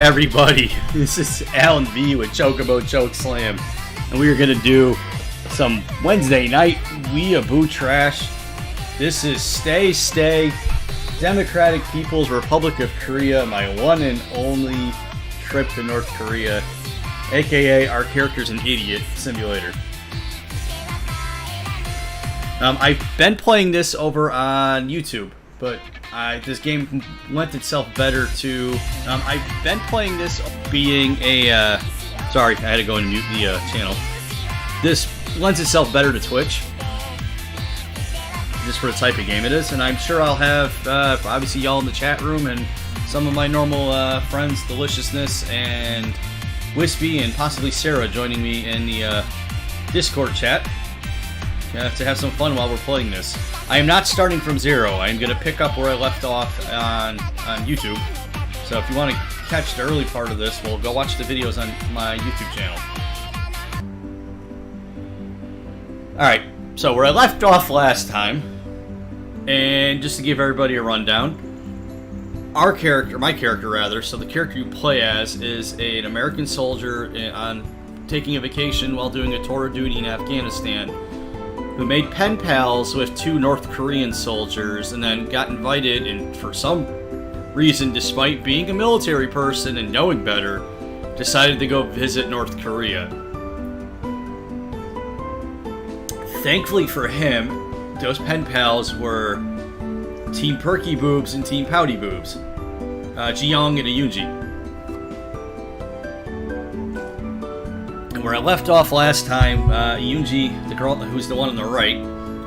Everybody, this is Alan V with Chocobo Choke Slam, and we are going to do some Wednesday night Weaboo trash. This is Stay Democratic People's Republic of Korea, my one and only trip to North Korea, aka Our Character's an Idiot Simulator. I've been playing this over on YouTube, but this game lent itself better to... I've been playing this being a... sorry, I had to go and mute the channel. This lends itself better to Twitch, just for the type of game it is, and I'm sure I'll have, obviously, y'all in the chat room, and some of my normal friends, Deliciousness, and Wispy, and possibly Sarah joining me in the Discord chat. To have some fun while we're playing this. I am not starting from zero. I am going to pick up where I left off on YouTube. So if you want to catch the early part of this, well, go watch the videos on my YouTube channel. Alright, so where I left off last time, and just to give everybody a rundown, my character rather, so the character you play as is an American soldier taking a vacation while doing a tour of duty in Afghanistan, who made pen pals with two North Korean soldiers and then got invited, and for some reason, despite being a military person and knowing better, decided to go visit North Korea. Thankfully for him, those pen pals were Team Perky Boobs and Team Pouty Boobs, Ji-young and Yoonji. Where I left off last time, Yoonji, the girl who's the one on the right,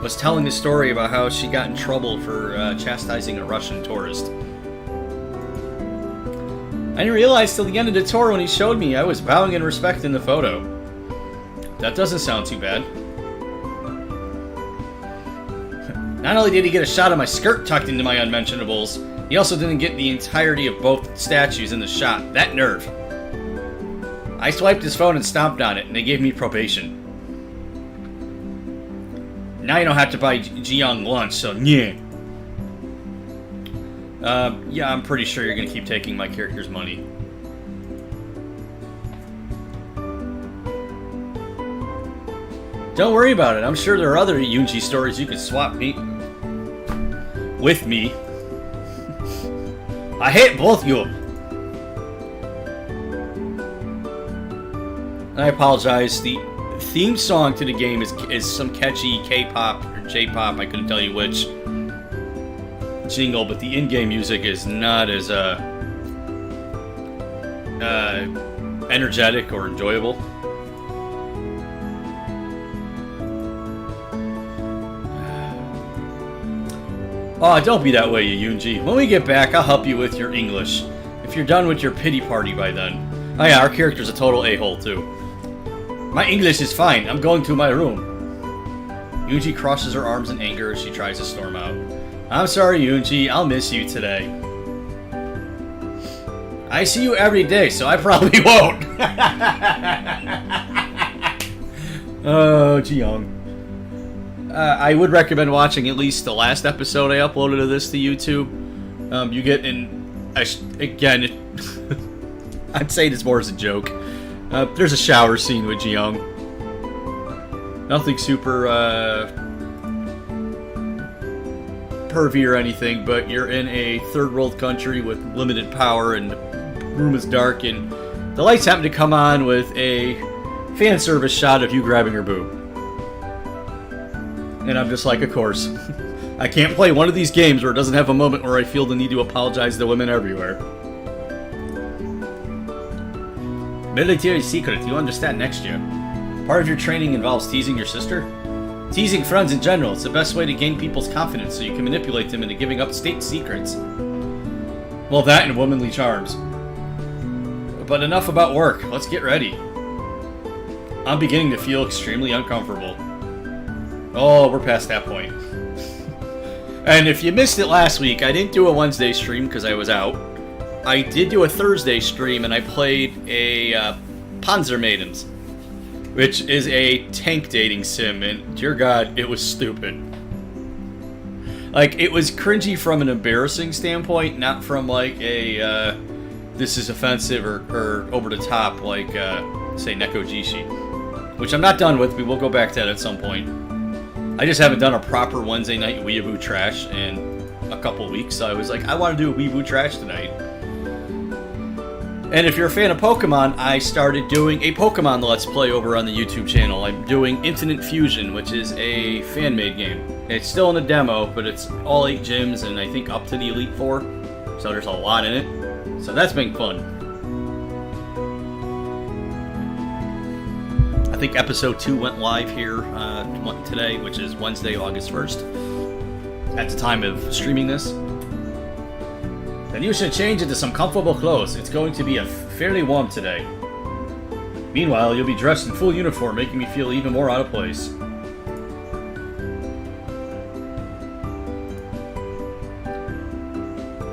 was telling the story about how she got in trouble for chastising a Russian tourist. I didn't realize till the end of the tour when he showed me I was bowing in respect in the photo. That doesn't sound too bad. Not only did he get a shot of my skirt tucked into my unmentionables, he also didn't get the entirety of both statues in the shot. That nerve. I swiped his phone and stomped on it, and they gave me probation. Now you don't have to buy Ji-young lunch, so yeah. Yeah, I'm pretty sure you're gonna keep taking my character's money. Don't worry about it. I'm sure there are other Yoonji stories you could swap with me. I hate both you. I apologize. The theme song to the game is some catchy K-pop or J-pop, I couldn't tell you which, jingle, but the in-game music is not as energetic or enjoyable. Oh, don't be that way, Yoonji. When we get back, I'll help you with your English, if you're done with your pity party by then. Oh yeah, our character's a total a-hole, too. My English is fine. I'm going to my room. Yoonji crosses her arms in anger as she tries to storm out. I'm sorry, Yoonji. I'll miss you today. I see you every day, so I probably won't. Oh, Ji-young. I would recommend watching at least the last episode I uploaded of this to YouTube. You get again, I'm saying this more as a joke. There's a shower scene with Ji-young. Nothing super pervy or anything, but you're in a third world country with limited power and the room is dark and the lights happen to come on with a fan service shot of you grabbing her boob. And I'm just like, of course. I can't play one of these games where it doesn't have a moment where I feel the need to apologize to women everywhere. Military secret, you understand next year. Part of your training involves teasing your sister? Teasing friends in general is the best way to gain people's confidence so you can manipulate them into giving up state secrets. Well, that and womanly charms. But enough about work, let's get ready. I'm beginning to feel extremely uncomfortable. Oh, we're past that point. And if you missed it last week, I didn't do a Wednesday stream because I was out. I did do a Thursday stream, and I played a Panzer Maidens, which is a tank dating sim, and dear God, it was stupid. Like, it was cringy from an embarrassing standpoint, not from, like, a this is offensive or over the top, like, say, Neko Jishi. Which I'm not done with. We will go back to that at some point. I just haven't done a proper Wednesday night Weaboo trash in a couple weeks, so I was like, I want to do a Weaboo trash tonight. And if you're a fan of Pokemon, I started doing a Pokemon Let's Play over on the YouTube channel. I'm doing Infinite Fusion, which is a fan-made game. It's still in a demo, but it's all 8 gyms and I think up to the Elite Four. So there's a lot in it. So that's been fun. I think episode 2 went live here today, which is Wednesday, August 1st. At the time of streaming this. Then you should change into some comfortable clothes. It's going to be fairly warm today. Meanwhile, you'll be dressed in full uniform, making me feel even more out of place.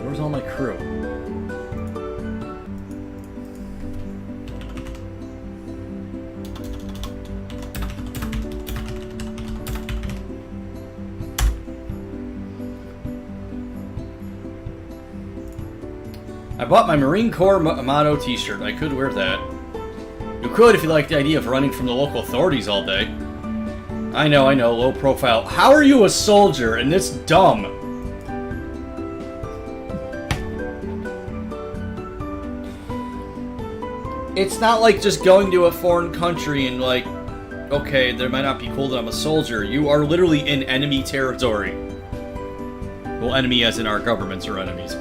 Where's all my crew? I bought my Marine Corps motto t-shirt. I could wear that. You could if you like the idea of running from the local authorities all day. I know, low profile. How are you a soldier and this dumb? It's not like just going to a foreign country and like, okay, there might not be cool that I'm a soldier. You are literally in enemy territory. Well, enemy as in our governments are enemies.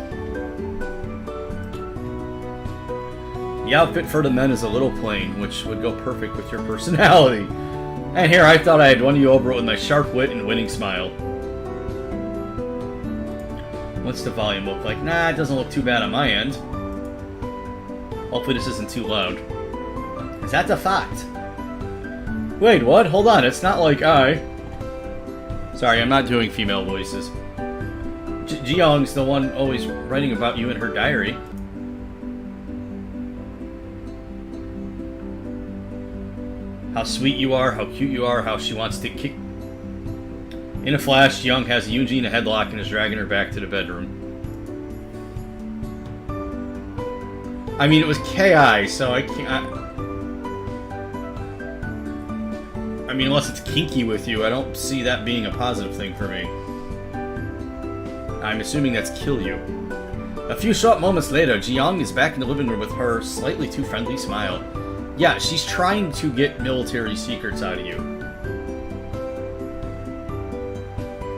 The outfit for the men is a little plain, which would go perfect with your personality. And here I thought I had won you over with my sharp wit and winning smile. What's the volume look like? Nah, it doesn't look too bad on my end. Hopefully this isn't too loud. Is that the fact? Wait, what? Hold on, it's not like I... Sorry, I'm not doing female voices. Ji-young's the one always writing about you in her diary. How sweet you are, how cute you are, how she wants to kick... In a flash, Young has Yuji in a headlock and is dragging her back to the bedroom. I mean, it was KI, so I can't... I mean, unless it's kinky with you, I don't see that being a positive thing for me. I'm assuming that's kill you. A few short moments later, Ji-young is back in the living room with her slightly too friendly smile. Yeah, she's trying to get military secrets out of you.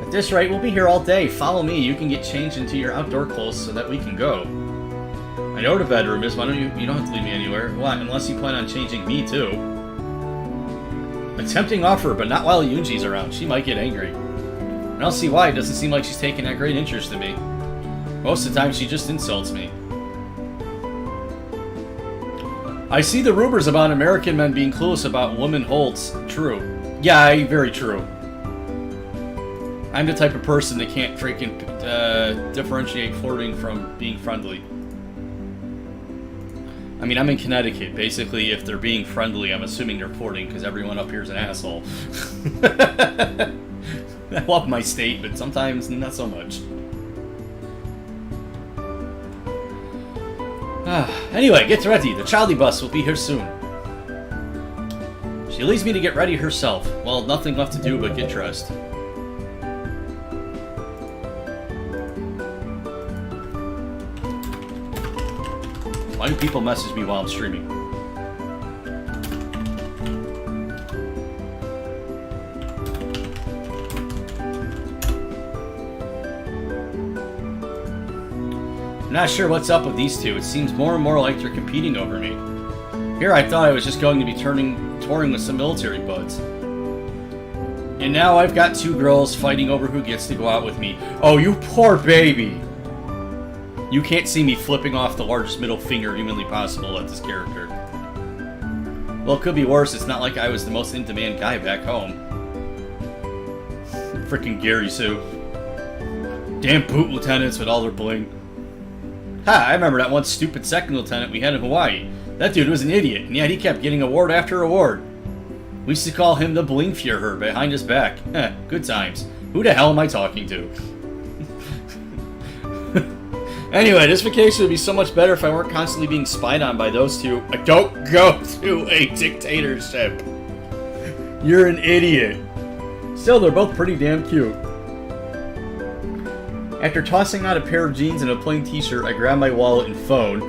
At this rate, we'll be here all day. Follow me. You can get changed into your outdoor clothes so that we can go. I know where the bedroom is. Why don't you don't have to leave me anywhere. What? Unless you plan on changing me, too. A tempting offer, but not while Yunji's around. She might get angry. I don't see why. It doesn't seem like she's taking that great interest in me. Most of the time, she just insults me. I see the rumors about American men being clueless about women holds. True. Yeah, very true. I'm the type of person that can't freaking differentiate flirting from being friendly. I mean, I'm in Connecticut. Basically, if they're being friendly, I'm assuming they're flirting because everyone up here is an asshole. I love my state, but sometimes not so much. Anyway, get ready. The Childy bus will be here soon. She leaves me to get ready herself. Well, nothing left to do but get dressed. Why do people message me while I'm streaming? I'm not sure what's up with these two. It seems more and more like they're competing over me. Here I thought I was just going to be touring with some military buds. And now I've got two girls fighting over who gets to go out with me. Oh, you poor baby! You can't see me flipping off the largest middle finger humanly possible at this character. Well, it could be worse. It's not like I was the most in-demand guy back home. Frickin' Gary Sue. Damn boot lieutenants with all their bling. Ha, I remember that one stupid second lieutenant we had in Hawaii. That dude was an idiot, and yet he kept getting award after award. We used to call him the Bling Führer behind his back. Good times. Who the hell am I talking to? Anyway, this vacation would be so much better if I weren't constantly being spied on by those two. Don't go to a dictatorship. You're an idiot. Still, they're both pretty damn cute. After tossing out a pair of jeans and a plain t-shirt, I grab my wallet and phone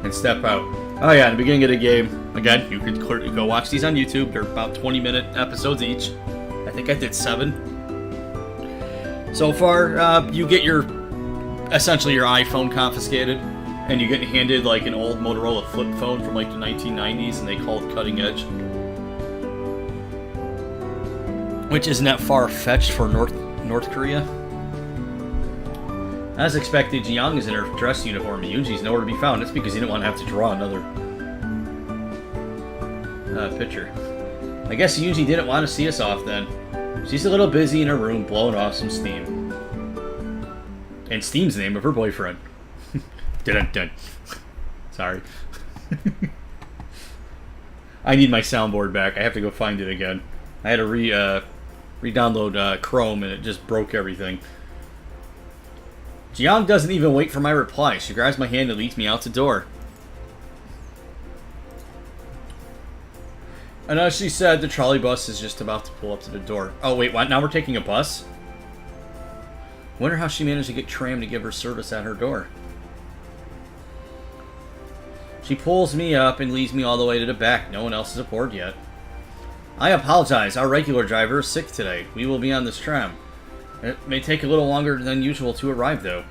and step out. Oh yeah, in the beginning of the game, again, you can go watch these on YouTube. They're about 20-minute episodes each. I think I did 7. So far, you get essentially your iPhone confiscated, and you get handed like an old Motorola flip phone from like the 1990s, and they call it cutting edge. Which isn't that far-fetched for North Korea. As expected, Jiyoung is in her dress uniform, and Yoonji's nowhere to be found. That's because he didn't want to have to draw another picture. I guess Yoonji didn't want to see us off then. She's a little busy in her room, blowing off some steam. And Steam's the name of her boyfriend. Dun-dun-dun. Sorry. I need my soundboard back. I have to go find it again. I had to re-download Chrome, and it just broke everything. Jiyoung doesn't even wait for my reply. She grabs my hand and leads me out the door. And as she said, the trolley bus is just about to pull up to the door. Oh, wait, what? Now we're taking a bus? Wonder how she managed to get Tram to give her service at her door. She pulls me up and leads me all the way to the back. No one else is aboard yet. I apologize. Our regular driver is sick today. We will be on this tram. It may take a little longer than usual to arrive, though.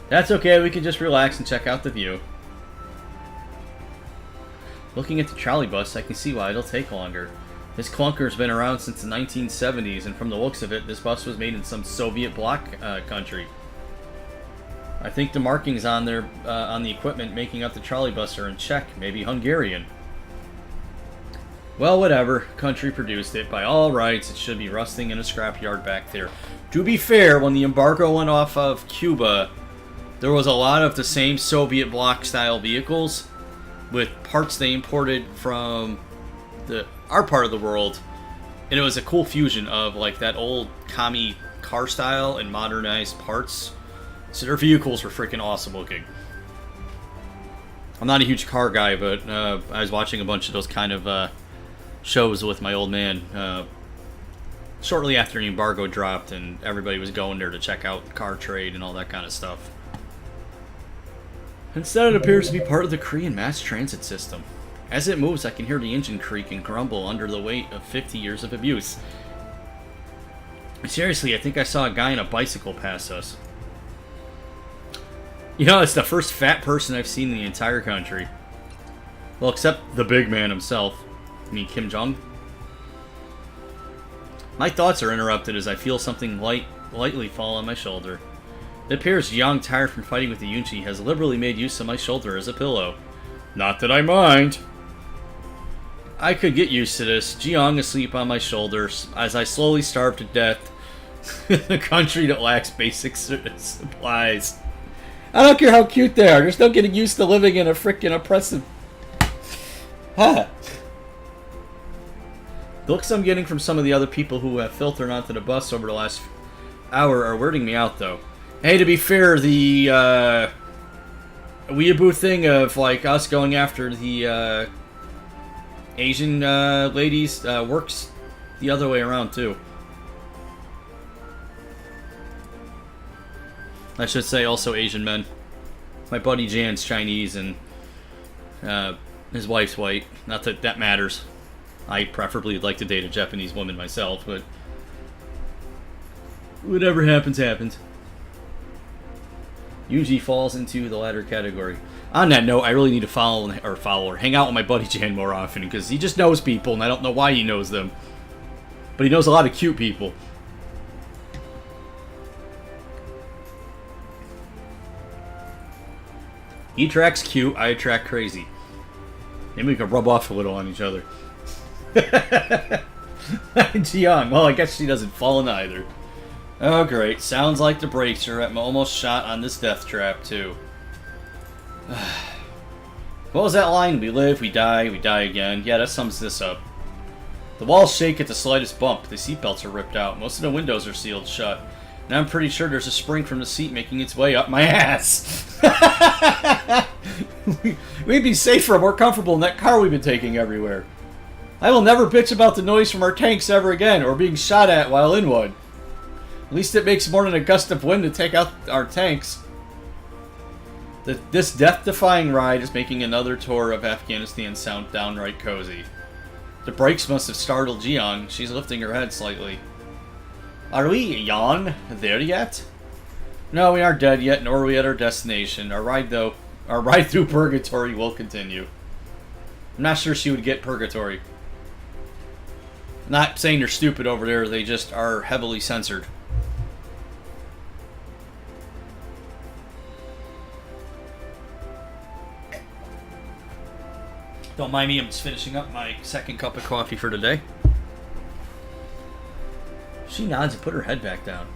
That's okay. We can just relax and check out the view. Looking at the trolley bus, I can see why it'll take longer. This clunker's been around since the 1970s, and from the looks of it, this bus was made in some Soviet bloc country. I think the markings on the equipment making up the trolley bus are in Czech, maybe Hungarian. Well, whatever. Country produced it. By all rights, it should be rusting in a scrapyard back there. To be fair, when the embargo went off of Cuba, there was a lot of the same Soviet bloc-style vehicles with parts they imported from our part of the world, and it was a cool fusion of like that old commie car style and modernized parts. So their vehicles were freaking awesome looking. I'm not a huge car guy, but I was watching a bunch of those kind of shows with my old man shortly after the embargo dropped, and everybody was going there to check out the car trade and all that kind of stuff. Instead, it appears to be part of the Korean mass transit system. As it moves, I can hear the engine creak and grumble under the weight of 50 years of abuse. Seriously, I think I saw a guy on a bicycle pass us. You know, it's the first fat person I've seen in the entire country. Well, except the big man himself. I mean, Kim Jong. My thoughts are interrupted as I feel something lightly fall on my shoulder. It appears Jiyoung, tired from fighting with the Yoonji, has liberally made use of my shoulder as a pillow. Not that I mind. I could get used to this. Jiyoung asleep on my shoulders as I slowly starve to death in a country that lacks basic supplies. I don't care how cute they are. They're still getting used to living in a frickin' oppressive... The looks I'm getting from some of the other people who have filtered onto the bus over the last hour are weirding me out, though. Hey, to be fair, the Weaboo thing of like us going after the Asian ladies works the other way around too. I should say also Asian men. My buddy Jan's Chinese and his wife's white. Not that that matters. I preferably would like to date a Japanese woman myself, but whatever happens, happens. Yoonji falls into the latter category. On that note, I really need to follow or hang out with my buddy Jan more often, because he just knows people, and I don't know why he knows them. But he knows a lot of cute people. He attracts cute, I attract crazy. Maybe we can rub off a little on each other. Jiyoung, well, I guess she doesn't fall in either. Oh, great. Sounds like the brakes are almost shot on this death trap, too. What was that line? We live, we die again. Yeah, that sums this up. The walls shake at the slightest bump. The seatbelts are ripped out. Most of the windows are sealed shut. And I'm pretty sure there's a spring from the seat making its way up my ass. We'd be safer, more comfortable in that car we've been taking everywhere. I will never bitch about the noise from our tanks ever again, or being shot at while in one. At least it makes more than a gust of wind to take out our tanks. This death-defying ride is making another tour of Afghanistan sound downright cozy. The brakes must have startled Jian. She's lifting her head slightly. Are we, Jan, there yet? No, we aren't dead yet, nor are we at our destination. Our ride through Purgatory will continue. I'm not sure she would get Purgatory. I'm not saying they're stupid over there, they just are heavily censored. Don't mind me, I'm just finishing up my second cup of coffee for today. She nods and put her head back down.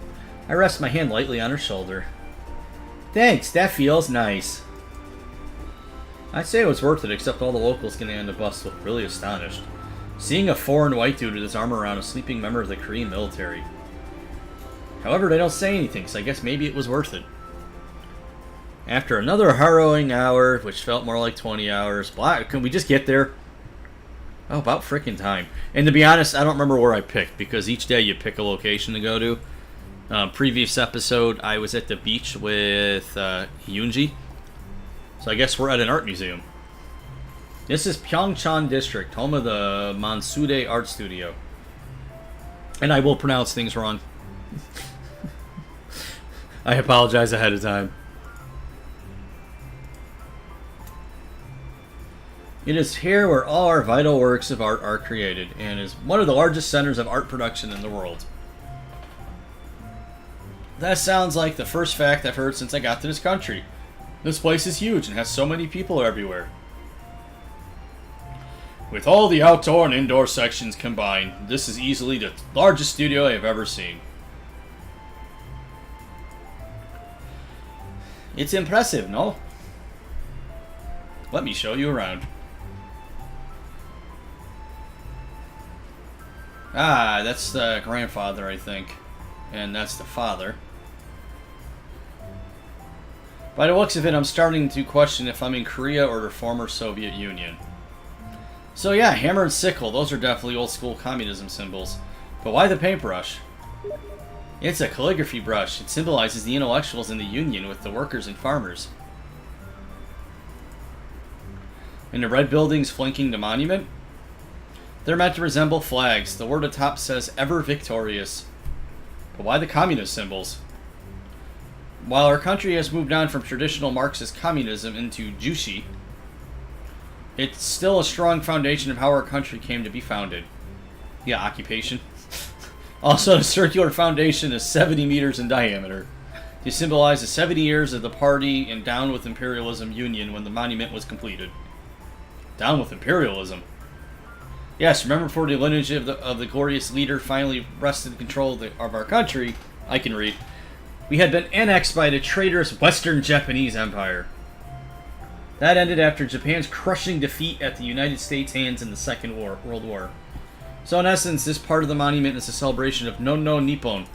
I rest my hand lightly on her shoulder. Thanks, that feels nice. I'd say it was worth it, except all the locals getting on the bus looked really astonished. Seeing a foreign white dude with his arm around a sleeping member of the Korean military. However, they don't say anything, so I guess maybe it was worth it. After another harrowing hour, which felt more like 20 hours, can we just get there? Oh, about frickin' time. And to be honest, I don't remember where I picked, because each day you pick a location to go to. Previous episode, I was at the beach with Hyunji. So I guess we're at an art museum. This is Pyeongchang District, home of the Mansudae Art Studio. And I will pronounce things wrong. I apologize ahead of time. It is here where all our vital works of art are created, and is one of the largest centers of art production in the world. That sounds like the first fact I've heard since I got to this country. This place is huge and has so many people everywhere. With all the outdoor and indoor sections combined, this is easily the largest studio I have ever seen. It's impressive, no? Let me show you around. Ah, that's the grandfather, I think. And that's the father. By the looks of it, I'm starting to question if I'm in Korea or the former Soviet Union. So yeah, hammer and sickle, those are definitely old school communism symbols. But why the paintbrush? It's a calligraphy brush. It symbolizes the intellectuals in the union with the workers and farmers. And the red buildings flanking the monument? They're meant to resemble flags. The word atop says, ever victorious. But why the communist symbols? While our country has moved on from traditional Marxist communism into Juche, it's still a strong foundation of how our country came to be founded. Yeah, occupation. Also, the circular foundation is 70 meters in diameter. To symbolize the 70 years of the party and Down with Imperialism Union when the monument was completed. Down with imperialism. Yes, remember for the lineage of the glorious leader finally wrested control of our country, I can read, we had been annexed by the traitorous Western Japanese Empire. That ended after Japan's crushing defeat at the United States' hands in the Second World War. So in essence, this part of the monument is a celebration of No Nippon.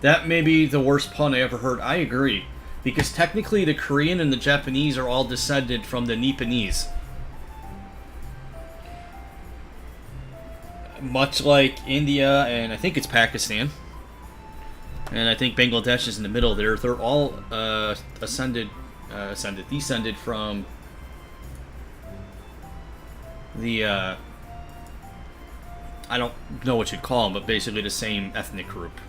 That may be the worst pun I ever heard. I agree. Because technically the Korean and the Japanese are all descended from the Nipponese. Much like India and I think it's Pakistan. And I think Bangladesh is in the middle there. They're all descended from the, I don't know what you'd call them, but basically the same ethnic group.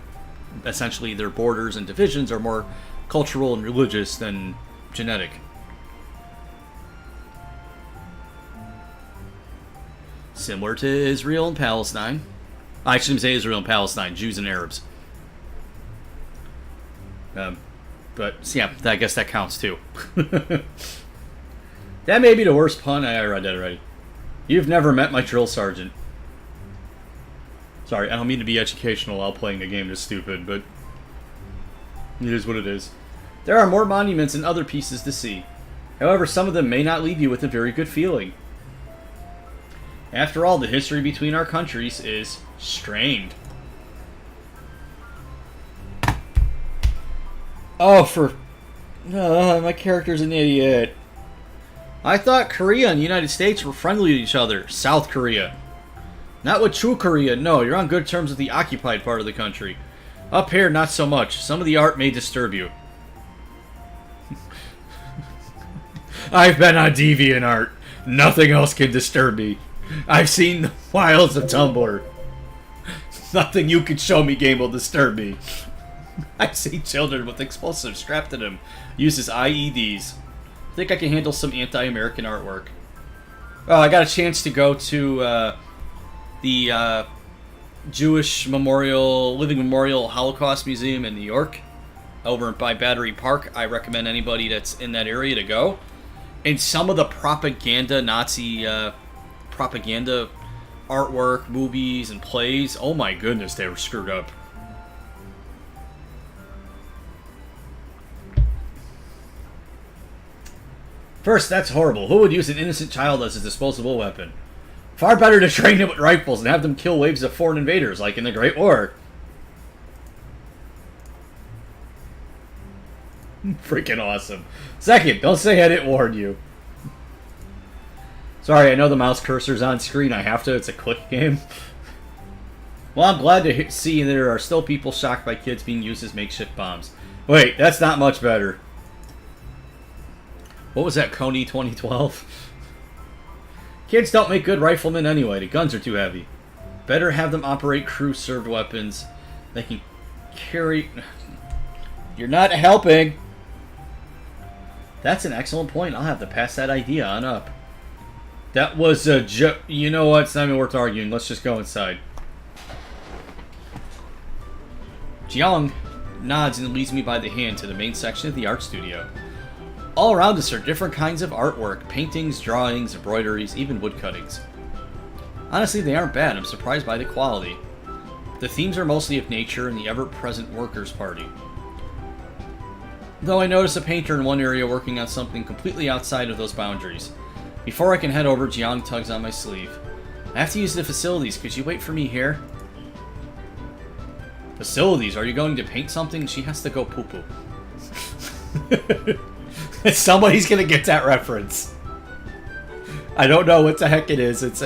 Essentially, their borders and divisions are more cultural and religious than genetic. Similar to Israel and Palestine. I shouldn't say Israel and Palestine, Jews and Arabs. But yeah, I guess that counts too. That may be the worst pun. I read that already. You've never met my drill sergeant. Sorry, I don't mean to be educational while playing a game that's stupid, but it is what it is. There are more monuments and other pieces to see. However, some of them may not leave you with a very good feeling. After all, the history between our countries is strained. Oh, my character's an idiot. I thought Korea and the United States were friendly to each other. South Korea. Not with true Korea, no. You're on good terms with the occupied part of the country. Up here, not so much. Some of the art may disturb you. I've been on DeviantArt. Nothing else can disturb me. I've seen the wilds of Tumblr. Nothing you can show me, game, will disturb me. I've seen children with explosives strapped to them. Uses IEDs. I think I can handle some anti-American artwork. Oh, I got a chance to go to the Jewish Living Memorial Holocaust Museum in New York, over by Battery Park. I recommend anybody that's in that area to go. And some of the propaganda, Nazi propaganda artwork, movies, and plays, oh my goodness, they were screwed up. First, that's horrible. Who would use an innocent child as a disposable weapon? Far better to train them with rifles and have them kill waves of foreign invaders, like in the Great War. Freaking awesome. Second, don't say I didn't warn you. Sorry, I know the mouse cursor's on screen. I have to. It's a click game. Well, I'm glad to see there are still people shocked by kids being used as makeshift bombs. Wait, that's not much better. What was that, Coney 2012? Kids don't make good riflemen anyway. The guns are too heavy. Better have them operate crew-served weapons. They can carry... You're not helping. That's an excellent point. I'll have to pass that idea on up. That was a joke. You know what? It's not even worth arguing. Let's just go inside. Jiang nods and leads me by the hand to the main section of the art studio. All around us are different kinds of artwork. Paintings, drawings, embroideries, even woodcuttings. Honestly, they aren't bad. I'm surprised by the quality. The themes are mostly of nature and the ever-present workers' party. Though I notice a painter in one area working on something completely outside of those boundaries. Before I can head over, Jiang tugs on my sleeve. I have to use the facilities. Could you wait for me here? Facilities? Are you going to paint something? She has to go poo-poo. Somebody's gonna get that reference. I don't know what the heck it is. It's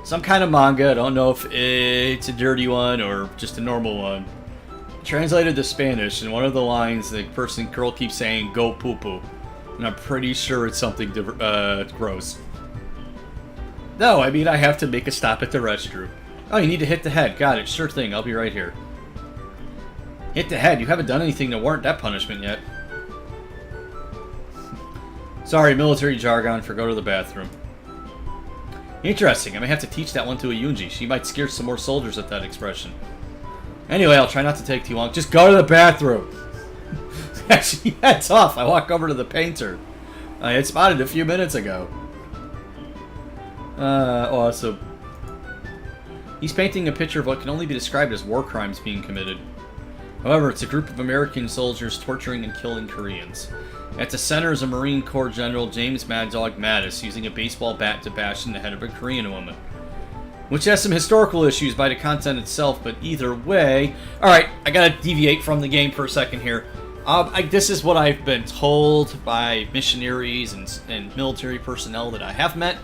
some kind of manga. I don't know if it's a dirty one or just a normal one. Translated to Spanish, and one of the lines, the girl keeps saying, "Go poo poo," and I'm pretty sure it's something gross. No, I mean I have to make a stop at the restroom. Oh, you need to hit the head. Got it. Sure thing. I'll be right here. Hit the head. You haven't done anything to warrant that punishment yet. Sorry, military jargon for go to the bathroom. Interesting. I may have to teach that one to a Yunji. She might scare some more soldiers with that expression. Anyway, I'll try not to take too long. Just go to the bathroom. She heads off. I walk over to the painter. I had spotted a few minutes ago. Awesome. He's painting a picture of what can only be described as war crimes being committed. However, it's a group of American soldiers torturing and killing Koreans. At the center is a Marine Corps General James Mad Dog Mattis using a baseball bat to bash in the head of a Korean woman. Which has some historical issues by the content itself, but either way... Alright, I gotta deviate from the game for a second here. This is what I've been told by missionaries and military personnel that I have met.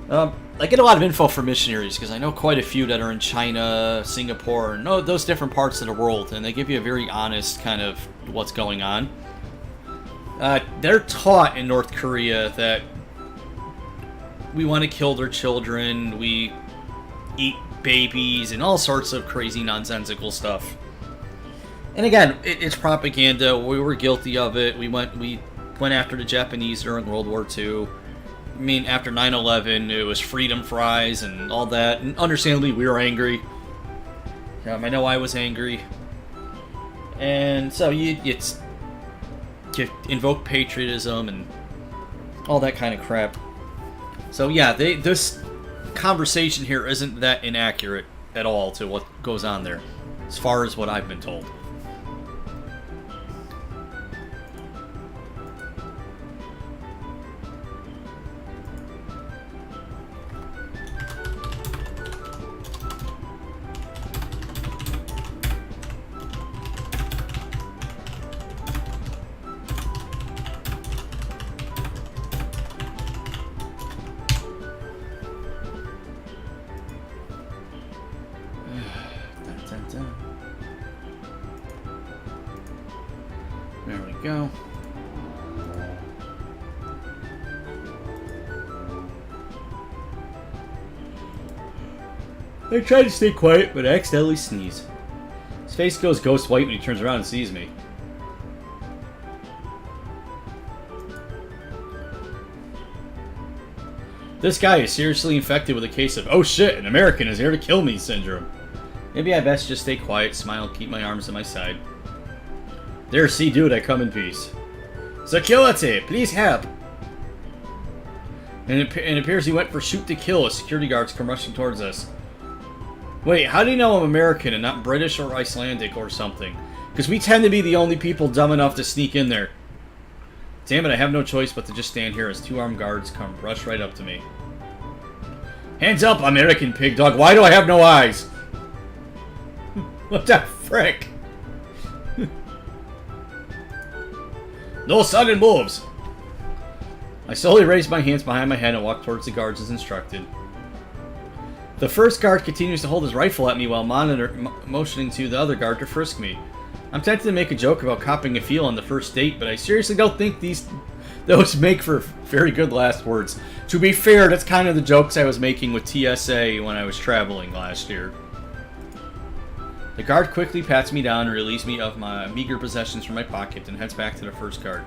I get a lot of info from missionaries because I know quite a few that are in China, Singapore, and those different parts of the world, and they give you a very honest kind of what's going on. They're taught in North Korea that we want to kill their children, we eat babies, and all sorts of crazy nonsensical stuff. And again, it's propaganda. We were guilty of it. We went after the Japanese during World War II. I mean, after 9/11, it was freedom fries and all that. And understandably, we were angry. I know I was angry. And so you invoke patriotism and all that kind of crap. So yeah, this conversation here isn't that inaccurate at all to what goes on there, as far as what I've been told. we go. I try to stay quiet, but I accidentally sneeze. His face goes ghost white when he turns around and sees me. This guy is seriously infected with a case of, oh shit, an American is here to kill me syndrome. Maybe I best just stay quiet, smile, and keep my arms at my side. There, see dude, I come in peace. Security, please help! And it appears he went for shoot to kill as security guards come rushing towards us. Wait, how do you know I'm American and not British or Icelandic or something? Because we tend to be the only people dumb enough to sneak in there. Damn it, I have no choice but to just stand here as two armed guards come rush right up to me. Hands up, American pig dog. Why do I have no eyes? What the frick? No sudden moves. I slowly raised my hands behind my head and walked towards the guards as instructed. The first guard continues to hold his rifle at me while motioning to the other guard to frisk me. I'm tempted to make a joke about copping a feel on the first date, but I seriously don't think those make for very good last words. To be fair, that's kind of the jokes I was making with TSA when I was traveling last year. The guard quickly pats me down and relieves me of my meager possessions from my pocket and heads back to the first guard.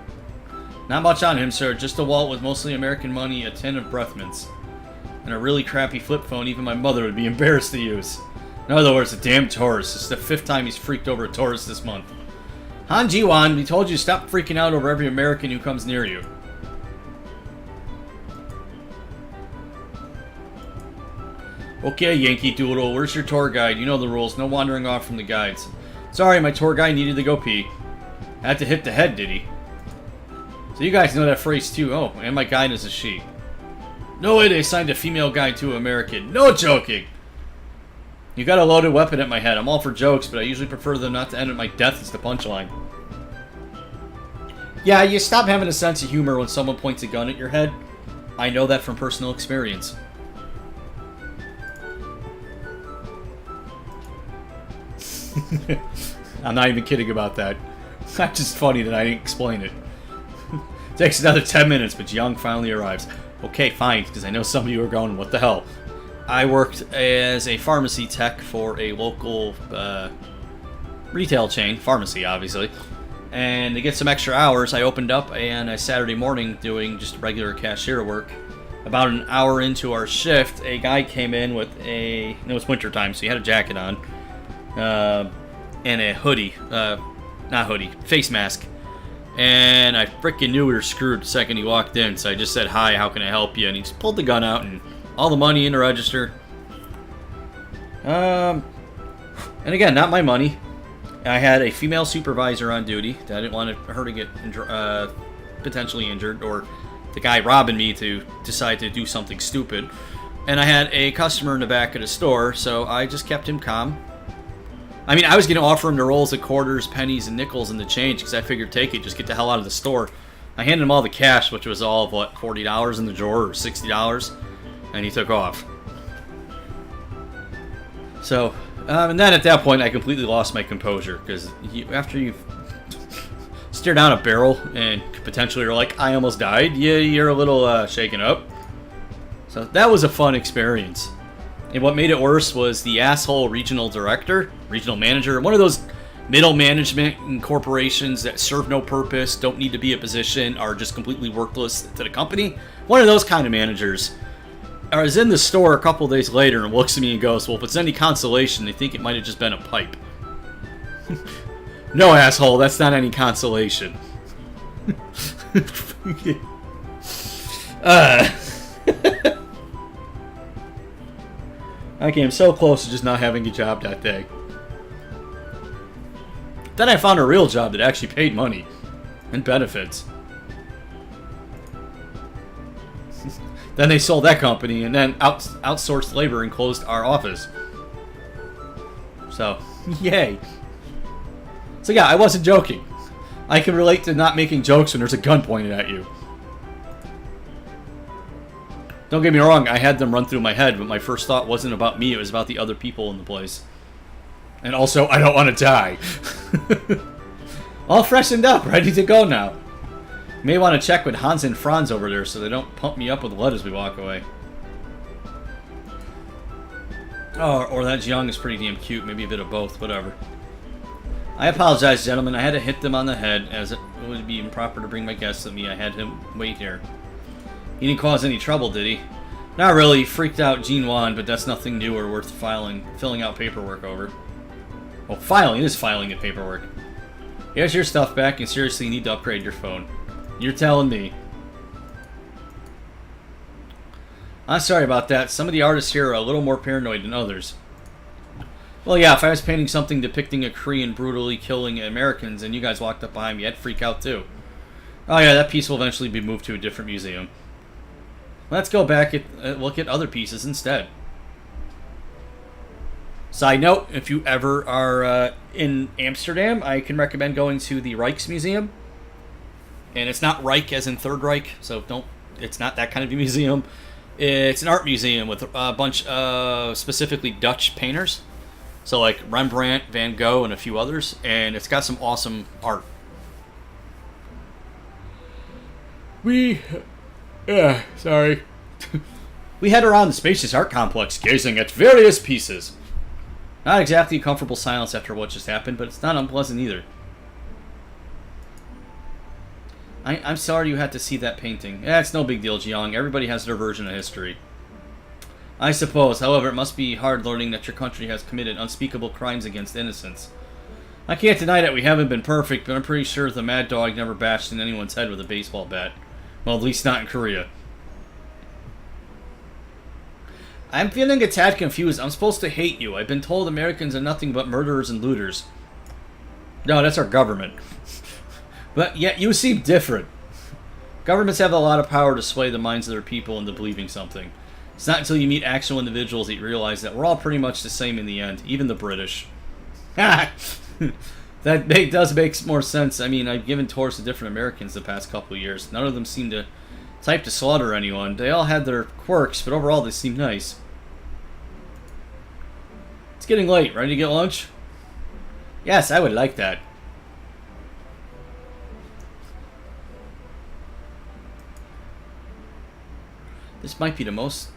Not much on him, sir. Just a wallet with mostly American money, a tin of breath mints, and a really crappy flip phone even my mother would be embarrassed to use. In other words, a damn tourist. It's the 5th time he's freaked over a tourist this month. Han Ji-wan, we told you to stop freaking out over every American who comes near you. Okay, Yankee Doodle, where's your tour guide? You know the rules, no wandering off from the guides. Sorry, my tour guide needed to go pee. Had to hit the head, did he? So you guys know that phrase too. Oh, and my guide is a she. No way they assigned a female guide to an American. No joking! You got a loaded weapon at my head. I'm all for jokes, but I usually prefer them not to end at my death as the punchline. Yeah, you stop having a sense of humor when someone points a gun at your head. I know that from personal experience. I'm not even kidding about that. It's not just funny that I didn't explain it. Takes another 10 minutes, but Young finally arrives. Okay, fine, because I know some of you are going, what the hell? I worked as a pharmacy tech for a local retail chain, pharmacy obviously, and to get some extra hours I opened up a Saturday morning doing just regular cashier work. About an hour into our shift, a guy came in with it was winter time, so he had a jacket on, and a hoodie, face mask, and I freaking knew we were screwed the second he walked in, so I just said, hi, how can I help you? And he just pulled the gun out and all the money in the register. And again, not my money. I had a female supervisor on duty. I didn't want her to get potentially injured, or the guy robbing me to decide to do something stupid. And I had a customer in the back of the store, so I just kept him calm. I mean, I was going to offer him the rolls of quarters, pennies, and nickels in the change, because I figured, take it, just get the hell out of the store. I handed him all the cash, which was all of, what, $40 in the drawer, or $60? And he took off. So, and then at that point, I completely lost my composure, because after you stare down a barrel and potentially are like, I almost died, you're a little shaken up. So that was a fun experience. And what made it worse was the asshole regional manager, one of those middle management in corporations that serve no purpose, don't need to be a position, are just completely worthless to the company. One of those kind of managers. I was in the store a couple days later and looks at me and goes, well, if it's any consolation, they think it might have just been a pipe. No, asshole, that's not any consolation. I came so close to just not having a job that day. Then I found a real job that actually paid money and benefits. Then they sold that company and then outsourced labor and closed our office. So, yay. So yeah, I wasn't joking. I can relate to not making jokes when there's a gun pointed at you. Don't get me wrong, I had them run through my head, but my first thought wasn't about me, it was about the other people in the place. And also, I don't want to die. All freshened up, ready to go now. May want to check with Hans and Franz over there so they don't pump me up with lead as we walk away. Oh, or that Jiang is pretty damn cute. Maybe a bit of both, whatever. I apologize, gentlemen. I had to hit them on the head, as it would be improper to bring my guests with me. I had him wait here. He didn't cause any trouble, did he? Not really. He freaked out Jean Wan, but that's nothing new or worth filling out paperwork over. Well, filing is filing in paperwork. Here's your stuff back, and seriously, you need to upgrade your phone. You're telling me. I'm sorry about that. Some of the artists here are a little more paranoid than others. Well, yeah, if I was painting something depicting a Korean brutally killing Americans and you guys walked up behind me, I'd freak out too. Oh yeah, that piece will eventually be moved to a different museum. Let's go back and look at other pieces instead. Side note, if you ever are in Amsterdam, I can recommend going to the Rijksmuseum. And it's not Reich as in Third Reich, so it's not that kind of a museum. It's an art museum with a bunch of specifically Dutch painters. So like Rembrandt, Van Gogh, and a few others. And it's got some awesome art. Sorry. We head around the spacious art complex, gazing at various pieces. Not exactly a comfortable silence after what just happened, but it's not unpleasant either. I'm sorry you had to see that painting. It's no big deal, Jiang. Everybody has their version of history. I suppose. However, it must be hard learning that your country has committed unspeakable crimes against innocents. I can't deny that we haven't been perfect, but I'm pretty sure the Mad Dog never bashed in anyone's head with a baseball bat. Well, at least not in Korea. I'm feeling a tad confused. I'm supposed to hate you. I've been told Americans are nothing but murderers and looters. No, that's our government. But yet you seem different. Governments have a lot of power to sway the minds of their people into believing something. It's not until you meet actual individuals that you realize that we're all pretty much the same in the end, even the British. That does make more sense. I mean, I've given tours to different Americans the past couple of years. None of them seem to type to slaughter anyone. They all had their quirks, but overall they seem nice. It's getting late. Ready to get lunch? Yes, I would like that. This might be the most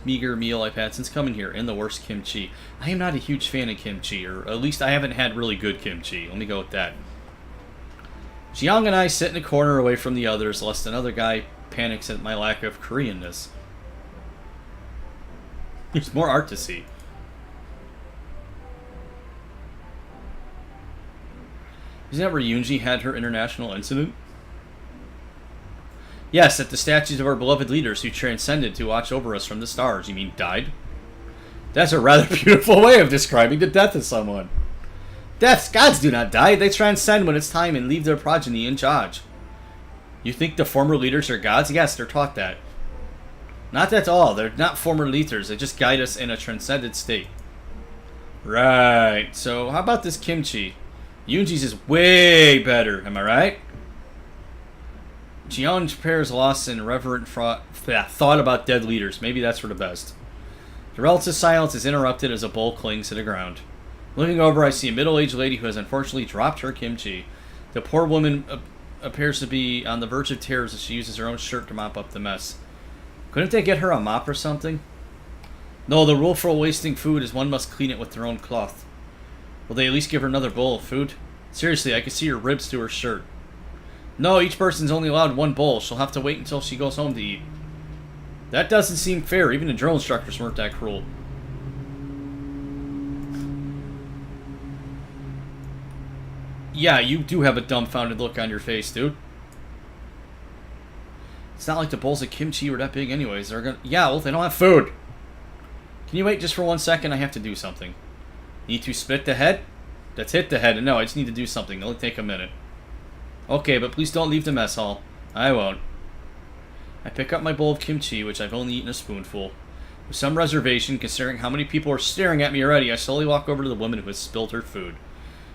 meager meal I've had since coming here, and the worst kimchi. I am not a huge fan of kimchi, or at least I haven't had really good kimchi. Let me go with that. Jiang and I sit in a corner away from the others, lest another guy panics at my lack of Koreanness. There's more art to see. Isn't that where Yoonji had her international incident? Yes, at the statues of our beloved leaders who transcended to watch over us from the stars. You mean died? That's a rather beautiful way of describing the death of someone. Deaths, gods do not die. They transcend when it's time and leave their progeny in charge. You think the former leaders are gods? Yes, they're taught that. Not at all. They're not former leaders. They just guide us in a transcended state. Right. So how about this kimchi? Yoonji's is way better. Am I right? Jiang prepares lost and reverent thought about dead leaders. Maybe that's for the best. The relative silence is interrupted as a bowl clings to the ground. Looking over, I see a middle-aged lady who has unfortunately dropped her kimchi. The poor woman appears to be on the verge of tears as she uses her own shirt to mop up the mess. Couldn't they get her a mop or something? No, the rule for wasting food is one must clean it with their own cloth. Will they at least give her another bowl of food? Seriously, I can see her ribs through her shirt. No, each person's only allowed one bowl. She'll have to wait until she goes home to eat. That doesn't seem fair. Even the drill instructors weren't that cruel. Yeah, you do have a dumbfounded look on your face, dude. It's not like the bowls of kimchi were that big anyways. They're gonna... Yeah, well, they don't have food. Can you wait just for 1 second? I have to do something. Need to split the head? That's hit the head. No, I just need to do something. It'll take a minute. Okay, but please don't leave the mess hall. I won't. I pick up my bowl of kimchi, which I've only eaten a spoonful. With some reservation, considering how many people are staring at me already, I slowly walk over to the woman who has spilled her food.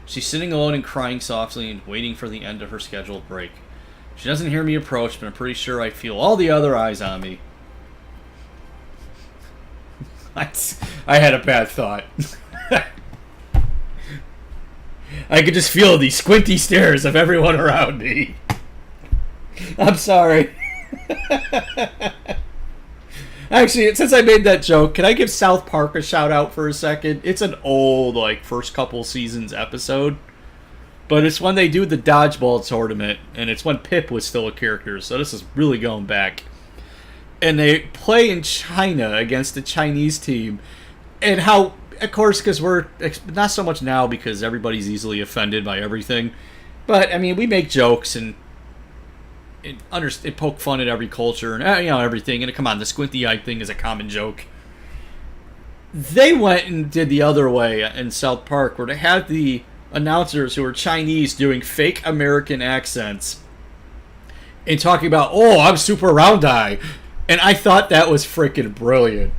She's sitting alone and crying softly and waiting for the end of her scheduled break. She doesn't hear me approach, but I'm pretty sure I feel all the other eyes on me. I had a bad thought. I could just feel the squinty stares of everyone around me. I'm sorry. Actually, since I made that joke, can I give South Park a shout out for a second? It's an old, like, first couple seasons episode. But it's when they do the dodgeball tournament, and it's when Pip was still a character, so this is really going back. And they play in China against the Chinese team. And how, of course, because we're, not so much now because everybody's easily offended by everything. But, I mean, we make jokes and poke fun at every culture and, everything. And come on, the squinty-eyed thing is a common joke. They went and did the other way in South Park, where they had the announcers who were Chinese doing fake American accents and talking about, oh, I'm super round eye. And I thought that was freaking brilliant.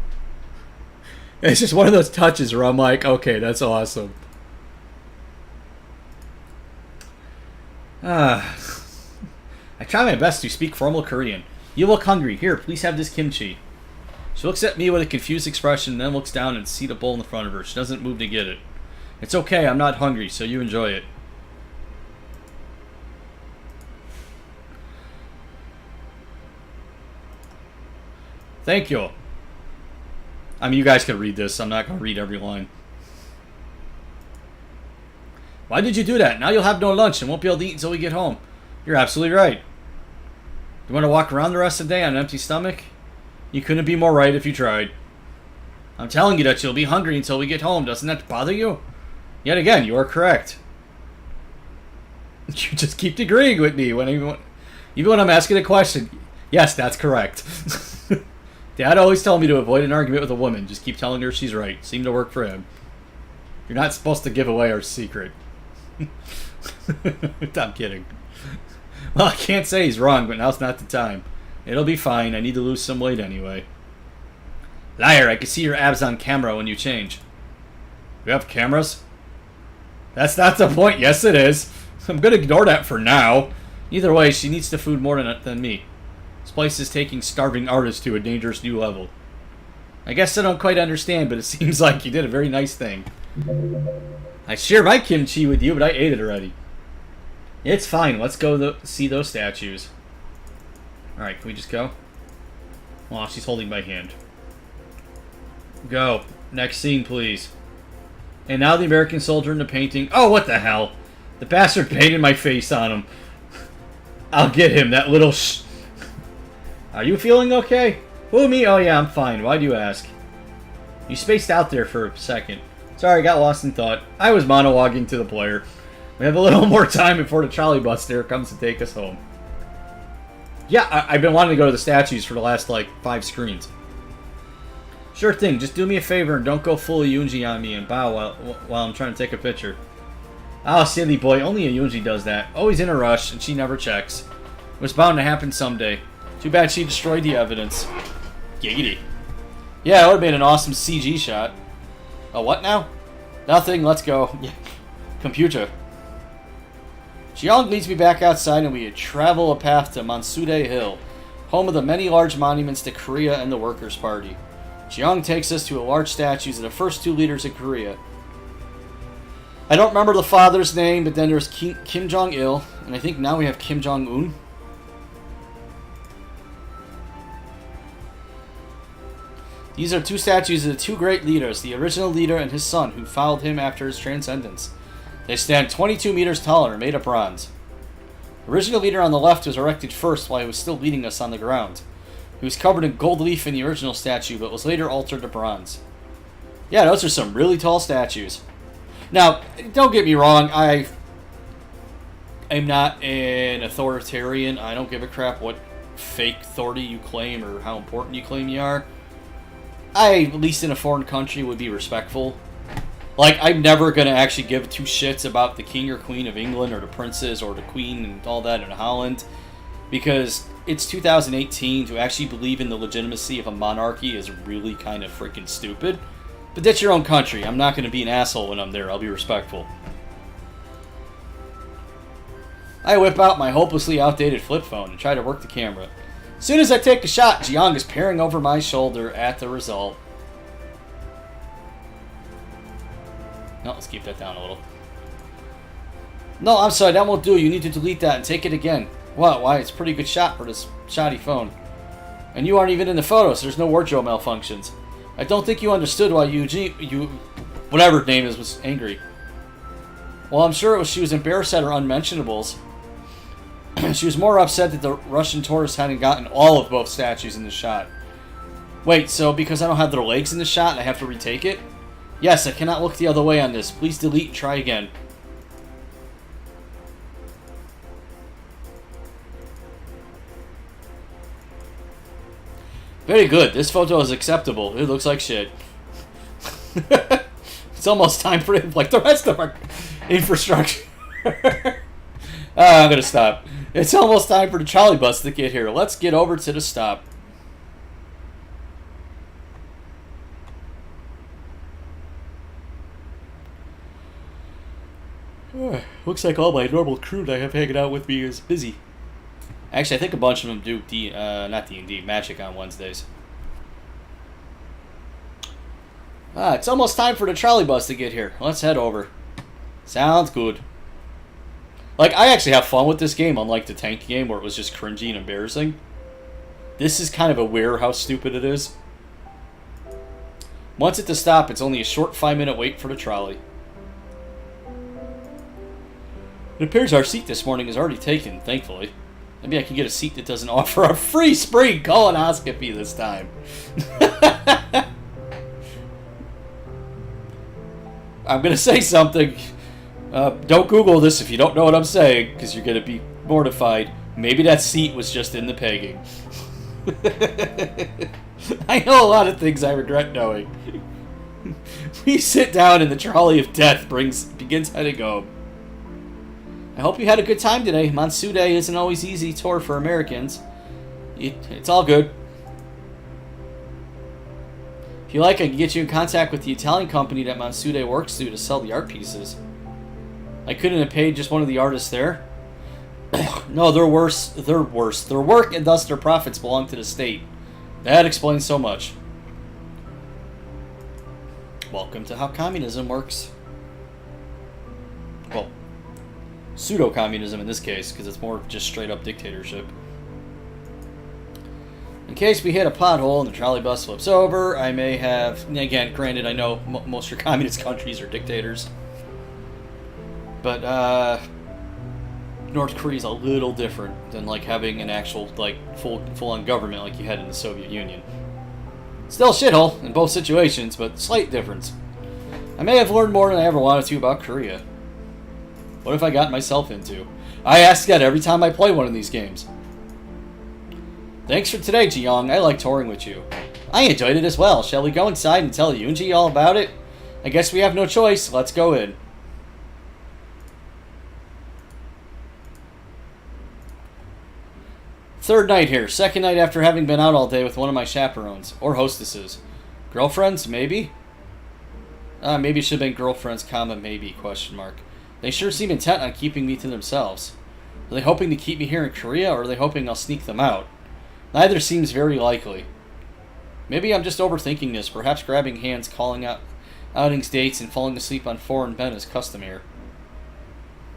It's just one of those touches where I'm like, okay, that's awesome. I try my best to speak formal Korean. You look hungry. Here, please have this kimchi. She looks at me with a confused expression, then looks down and sees a bowl in front of her. She doesn't move to get it. It's okay, I'm not hungry, so you enjoy it. Thank you. I mean, you guys can read this. I'm not going to read every line. Why did you do that? Now you'll have no lunch and won't be able to eat until we get home. You're absolutely right. You want to walk around the rest of the day on an empty stomach? You couldn't be more right if you tried. I'm telling you that you'll be hungry until we get home. Doesn't that bother you? Yet again, you are correct. You just keep agreeing with me even when I'm asking a question. Yes, that's correct. Dad always told me to avoid an argument with a woman. Just keep telling her she's right. Seemed to work for him. You're not supposed to give away our secret. I'm kidding. Well, I can't say he's wrong, but now's not the time. It'll be fine. I need to lose some weight anyway. Liar, I can see your abs on camera when you change. You have cameras? That's not the point. Yes, it is. I'm going to ignore that for now. Either way, she needs the food more than me. This place is taking starving artists to a dangerous new level. I guess I don't quite understand, but it seems like you did a very nice thing. I share my kimchi with you, but I ate it already. It's fine. Let's go see those statues. Alright, can we just go? Oh, she's holding my hand. Go. Next scene, please. And now the American soldier in the painting. Oh, what the hell? The bastard painted my face on him. I'll get him, that little Are you feeling okay? Who, me? Oh, yeah, I'm fine. Why do you ask? You spaced out there for a second. Sorry, I got lost in thought. I was monologuing to the player. We have a little more time before the trolley bus there comes to take us home. Yeah, I've been wanting to go to the statues for the last, 5 screens. Sure thing, just do me a favor and don't go full Yunji on me and bow while I'm trying to take a picture. Oh, silly boy, only a Yunji does that. Always in a rush, and she never checks. It was bound to happen someday. Too bad she destroyed the evidence. Giggity. Yeah, it would have been an awesome CG shot. Oh, what now? Nothing, let's go. Computer. Jiang leads me back outside and we travel a path to Mansudae Hill, home of the many large monuments to Korea and the Workers' Party. Jiang takes us to a large statues of the first 2 leaders of Korea. I don't remember the father's name, but then there's Kim Jong-il, and I think now we have Kim Jong-un. These are 2 statues of the 2 great leaders, the original leader and his son, who followed him after his transcendence. They stand 22 meters tall and are made of bronze. The original leader on the left was erected first while he was still leading us on the ground. He was covered in gold leaf in the original statue, but was later altered to bronze. Yeah, those are some really tall statues. Now, don't get me wrong, I'm not an authoritarian. I don't give a crap what fake authority you claim or how important you claim you are. I, at least in a foreign country, would be respectful. I'm never going to actually give 2 shits about the King or Queen of England or the Princes or the Queen and all that in Holland. Because it's 2018, to actually believe in the legitimacy of a monarchy is really kind of freaking stupid. But that's your own country. I'm not going to be an asshole when I'm there. I'll be respectful. I whip out my hopelessly outdated flip phone and try to work the camera. As soon as I take a shot, Jiang is peering over my shoulder at the result. No, let's keep that down a little. No, I'm sorry, that won't do. You need to delete that and take it again. What? Why? It's a pretty good shot for this shoddy phone. And you aren't even in the photos. There's no wardrobe malfunctions. I don't think you understood why whatever her name is, was angry. Well, I'm sure she was embarrassed at her unmentionables. She was more upset that the Russian tourists hadn't gotten all of both statues in the shot. Wait, so because I don't have their legs in the shot, I have to retake it? Yes, I cannot look the other way on this. Please delete and try again. Very good. This photo is acceptable. It looks like shit. It's almost time for it, like the rest of our infrastructure. I'm going to stop. It's almost time for the trolley bus to get here. Let's get over to the stop. Looks like all my normal crew that I have hanging out with me is busy. Actually, I think a bunch of them do not D&D, Magic on Wednesdays. It's almost time for the trolley bus to get here. Let's head over. Sounds good. Like, I actually have fun with this game, unlike the tank game where it was just cringy and embarrassing. This is kind of aware how stupid it is. Once at the stop, it's only a short 5-minute wait for the trolley. It appears our seat this morning is already taken, thankfully. Maybe I can get a seat that doesn't offer a free spring colonoscopy this time. I'm going to say something. Don't Google this if you don't know what I'm saying, because you're going to be mortified. Maybe that seat was just in the pegging. I know a lot of things I regret knowing. We sit down and the trolley of death begins heading home. I hope you had a good time today. Mansude isn't always easy tour for Americans. It's all good. If you like, I can get you in contact with the Italian company that Mansude works through to sell the art pieces. I couldn't have paid just one of the artists there. No, they're worse. They're worse. Their work and thus their profits belong to the state. That explains so much. Welcome to how communism works. Well, pseudo-communism in this case, because it's more just straight-up dictatorship. In case we hit a pothole and the trolley bus flips over, I may have... Again, granted, I know most of your communist countries are dictators. But, North Korea's a little different than, like, having an actual, like, full-on government like you had in the Soviet Union. Still a shithole in both situations, but slight difference. I may have learned more than I ever wanted to about Korea. What have I gotten myself into? I ask that every time I play one of these games. Thanks for today, Jiyoung. I like touring with you. I enjoyed it as well. Shall we go inside and tell Yoonji all about it? I guess we have no choice. Let's go in. Third night here. Second night after having been out all day with one of my chaperones. Or hostesses. Girlfriends? Maybe? Maybe it should have been girlfriends, comma, maybe, question mark. They sure seem intent on keeping me to themselves. Are they hoping to keep me here in Korea, or are they hoping I'll sneak them out? Neither seems very likely. Maybe I'm just overthinking this, perhaps grabbing hands, calling out outings dates, and falling asleep on foreign men is custom here.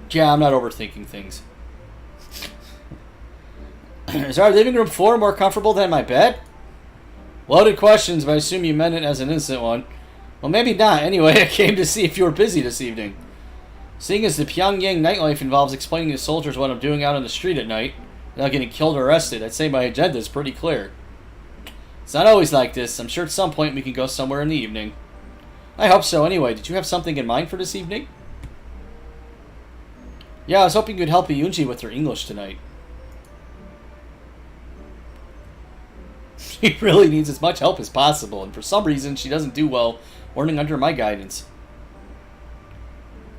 Yeah, I'm not overthinking things. Is our living room floor more comfortable than my bed? Loaded questions, but I assume you meant it as an innocent one. Well, maybe not. Anyway, I came to see if you were busy this evening. Seeing as the Pyongyang nightlife involves explaining to soldiers what I'm doing out on the street at night, without getting killed or arrested, I'd say my agenda is pretty clear. It's not always like this. I'm sure at some point we can go somewhere in the evening. I hope so. Anyway, did you have something in mind for this evening? Yeah, I was hoping you'd help Yoonji with her English tonight. She really needs as much help as possible, and for some reason she doesn't do well learning under my guidance.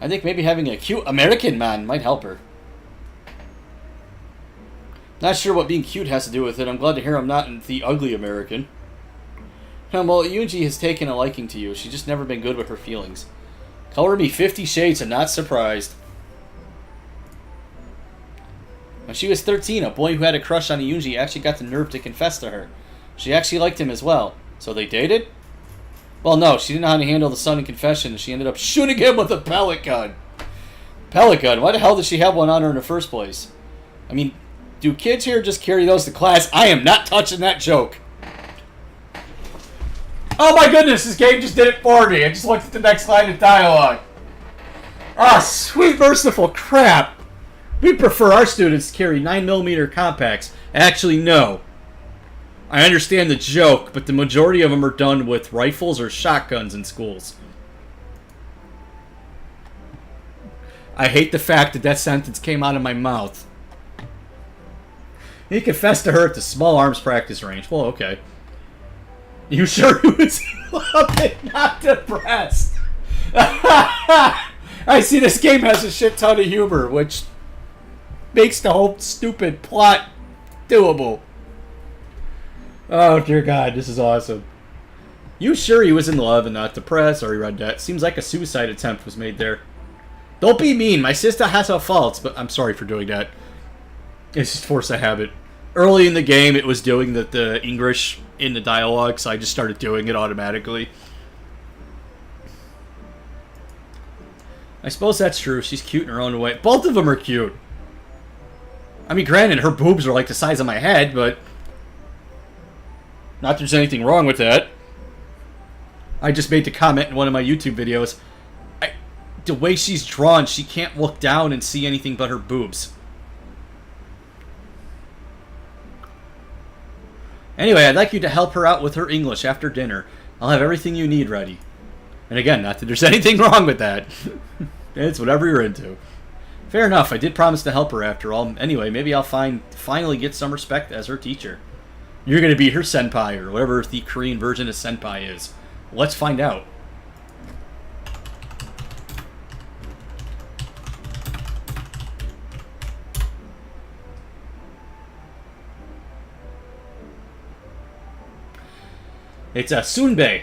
I think maybe having a cute American man might help her. Not sure what being cute has to do with it. I'm glad to hear I'm not the ugly American. Well, Yoonji has taken a liking to you. She's just never been good with her feelings. Color me 50 Shades and not surprised. When she was 13, a boy who had a crush on Yoonji actually got the nerve to confess to her. She actually liked him as well. So they dated? Well, no, she didn't know how to handle the sudden confession, and she ended up shooting him with a pellet gun. pellet gun. Why the hell does she have one on her in the first place? I mean, do kids here just carry those to class? I am not touching that joke. Oh my goodness, this game just did it for me. I just looked at the next line of dialogue. Ah, sweet merciful crap. We prefer our students to carry 9mm compacts. Actually, no. I understand the joke, but the majority of them are done with rifles or shotguns in schools. I hate the fact that that sentence came out of my mouth. He confessed to her at the small arms practice range. Well, okay. You sure he was not depressed? I see this game has a shit ton of humor, which makes the whole stupid plot doable. Oh, dear God, this is awesome. You sure he was in love and not depressed? Already read that. Seems like a suicide attempt was made there. Don't be mean. My sister has her faults, but I'm sorry for doing that. It's just force of habit. Early in the game, it was doing the English in the dialogue, so I just started doing it automatically. I suppose that's true. She's cute in her own way. Both of them are cute. I mean, granted, her boobs are like the size of my head, but... not there's anything wrong with that. I just made the comment in one of my YouTube videos. The way she's drawn, she can't look down and see anything but her boobs. Anyway, I'd like you to help her out with her English after dinner. I'll have everything you need ready. And again, not that there's anything wrong with that. It's whatever you're into. Fair enough, I did promise to help her after all. Anyway, maybe I'll finally get some respect as her teacher. You're going to be her senpai, or whatever the Korean version of senpai is. Let's find out. It's a Sunbae.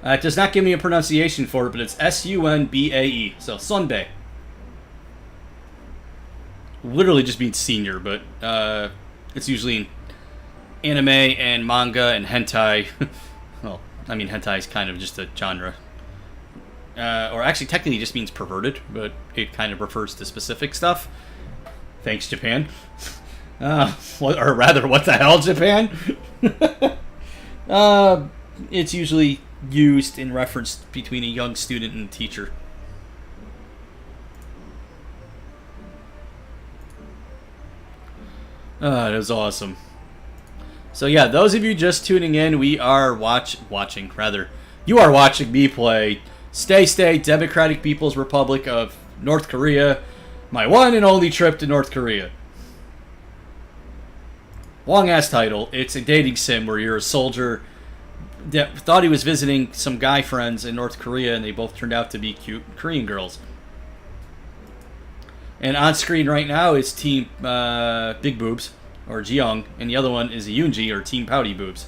It does not give me a pronunciation for it, but it's S-U-N-B-A-E. So, Sunbae. Literally just means senior, but it's usually in anime and manga and hentai. Well, I mean, hentai is kind of just a genre. Or actually, technically, it just means perverted, but it kind of refers to specific stuff. Thanks, Japan. Or rather, what the hell, Japan? It's usually used in reference between a young student and a teacher. That was awesome. So yeah, those of you just tuning in, we are watching. You are watching me play Stay Democratic People's Republic of North Korea, my one and only trip to North Korea. Long-ass title. It's a dating sim where you're a soldier that thought he was visiting some guy friends in North Korea, and they both turned out to be cute Korean girls. And on screen right now is Team Big Boobs, or Jeong, and the other one is Yoonji, or Team Pouty Boobs.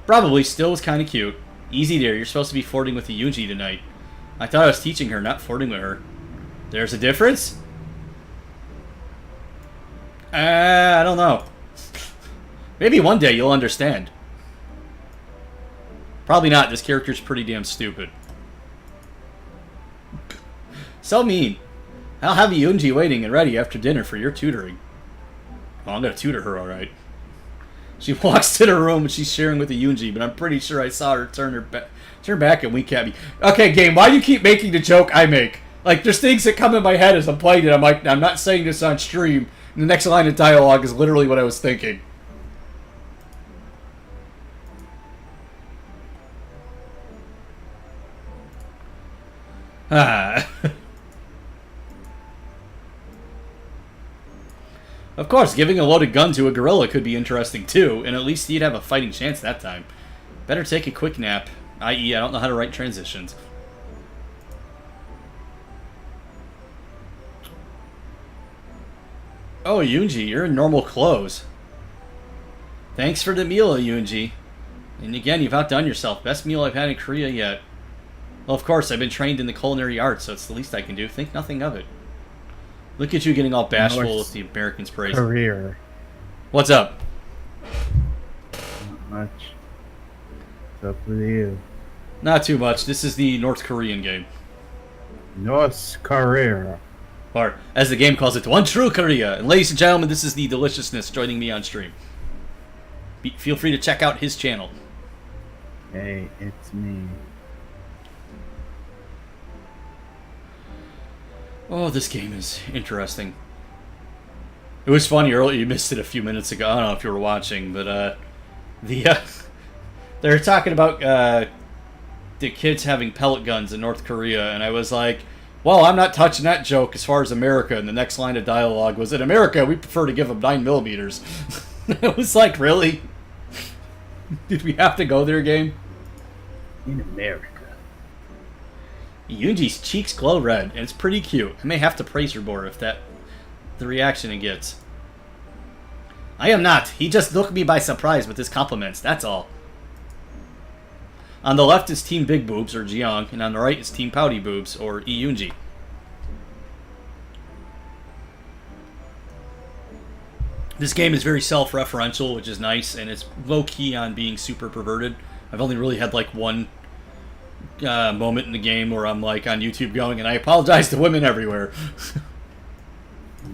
Probably still was kind of cute. Easy there, you're supposed to be flirting with the Yoonji tonight. I thought I was teaching her, not flirting with her. There's a difference? I don't know. Maybe one day you'll understand. Probably not. This character's pretty damn stupid. So mean. I'll have Yoonji waiting and ready after dinner for your tutoring. Well, I'm gonna tutor her, alright. She walks to the room and she's sharing with the Yoonji, but I'm pretty sure I saw her turn back and wink at me. Okay, game, why do you keep making the joke I make? Like, there's things that come in my head as I'm playing it. I'm like, I'm not saying this on stream. And the next line of dialogue is literally what I was thinking. Of course, giving a loaded gun to a gorilla could be interesting too, and at least he'd have a fighting chance that time. Better take a quick nap, i.e. I don't know how to write transitions. Oh, Yoonji, you're in normal clothes. Thanks for the meal, Yoonji. And again, you've outdone yourself. Best meal I've had in Korea yet. Well, of course, I've been trained in the culinary arts, so it's the least I can do. Think nothing of it. Look at you getting all bashful with the Americans' praise. Career. What's up? Not much. What's up with you? Not too much. This is the North Korean game. North Korea. Or, as the game calls it, One True Korea. And ladies and gentlemen, this is the Deliciousness joining me on stream. Feel free to check out his channel. Hey, it's me. Oh, this game is interesting. It was funny earlier. You missed it a few minutes ago. I don't know if you were watching, but they were talking about the kids having pellet guns in North Korea, and I was like, well, I'm not touching that joke as far as America. And the next line of dialogue was, in America, we prefer to give them 9mm. It was like, really? Did we have to go there, game? In America. Yunji's cheeks glow red, and it's pretty cute. I may have to praise her more if that the reaction it gets. I am not. He just took me by surprise with his compliments, that's all. On the left is Team Big Boobs, or Jiyoung, and on the right is Team Pouty Boobs, or Yunji. This game is very self-referential, which is nice, and it's low-key on being super perverted. I've only really had like one moment in the game where I'm like on YouTube going, and I apologize to women everywhere.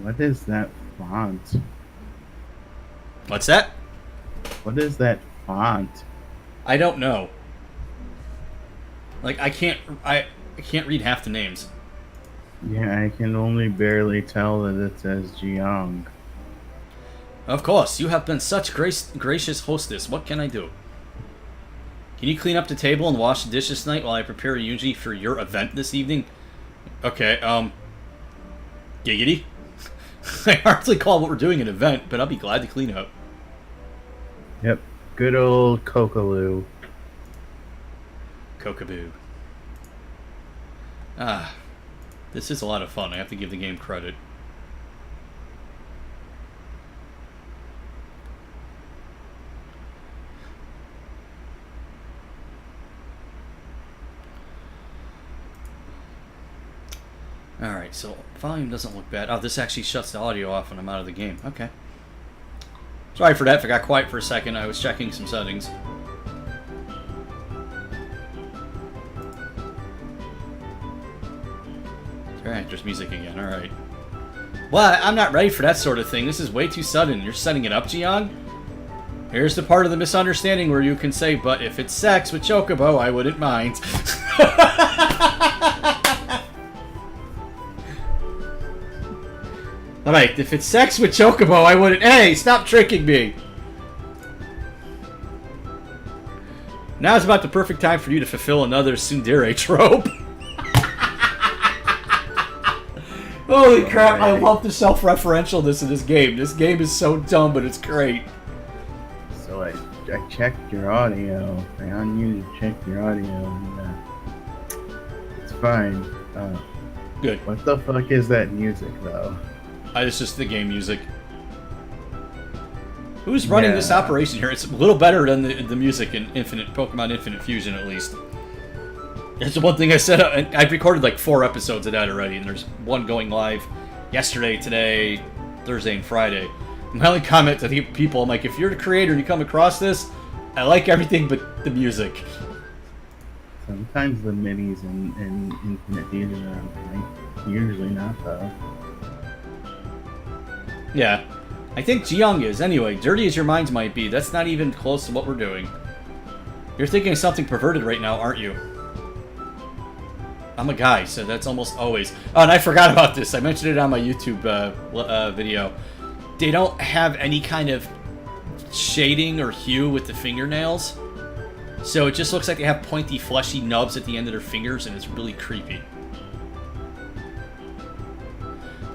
What is that font? What's that? What is that font? I don't know. Like I can't read half the names. Yeah, I can only barely tell that it says Jiyoung. Of course, you have been such gracious hostess. What can I do? Can you clean up the table and wash the dishes tonight while I prepare Yunji for your event this evening? Okay, giggity. I hardly call what we're doing an event, but I'll be glad to clean up. Yep, good old Kokaloo. Kokaboo. Ah, this is a lot of fun. I have to give the game credit. Alright, so volume doesn't look bad. Oh, this actually shuts the audio off when I'm out of the game. Okay. Sorry for that. If I got quiet for a second, I was checking some settings. Alright, there's music again. Alright. Well, I'm not ready for that sort of thing. This is way too sudden. You're setting it up, Jiyoung? Here's the part of the misunderstanding where you can say, but if it's sex with Chocobo, I wouldn't mind. Alright, if it's sex with Chocobo, I wouldn't... Hey, stop tricking me! Now's about the perfect time for you to fulfill another tsundere trope. Holy crap, I love the self-referentialness of this game. This game is so dumb, but it's great. So I checked your audio. I on you to check your audio, and it's fine. Good. What the fuck is that music, though? It's just the game music. Who's running this operation here? It's a little better than the music in Pokemon Infinite Fusion, at least. That's the one thing I said. I've recorded like 4 episodes of that already, and there's one going live yesterday, today, Thursday, and Friday. My only comment to the people, I'm like, if you're the creator and you come across this, I like everything but the music. Sometimes the minis in Infinite Fusion are okay. Usually not, though. Yeah. I think Jiyoung is. Anyway, dirty as your minds might be, that's not even close to what we're doing. You're thinking of something perverted right now, aren't you? I'm a guy, so that's almost always... Oh, and I forgot about this. I mentioned it on my YouTube video. They don't have any kind of shading or hue with the fingernails. So it just looks like they have pointy, fleshy nubs at the end of their fingers, and it's really creepy.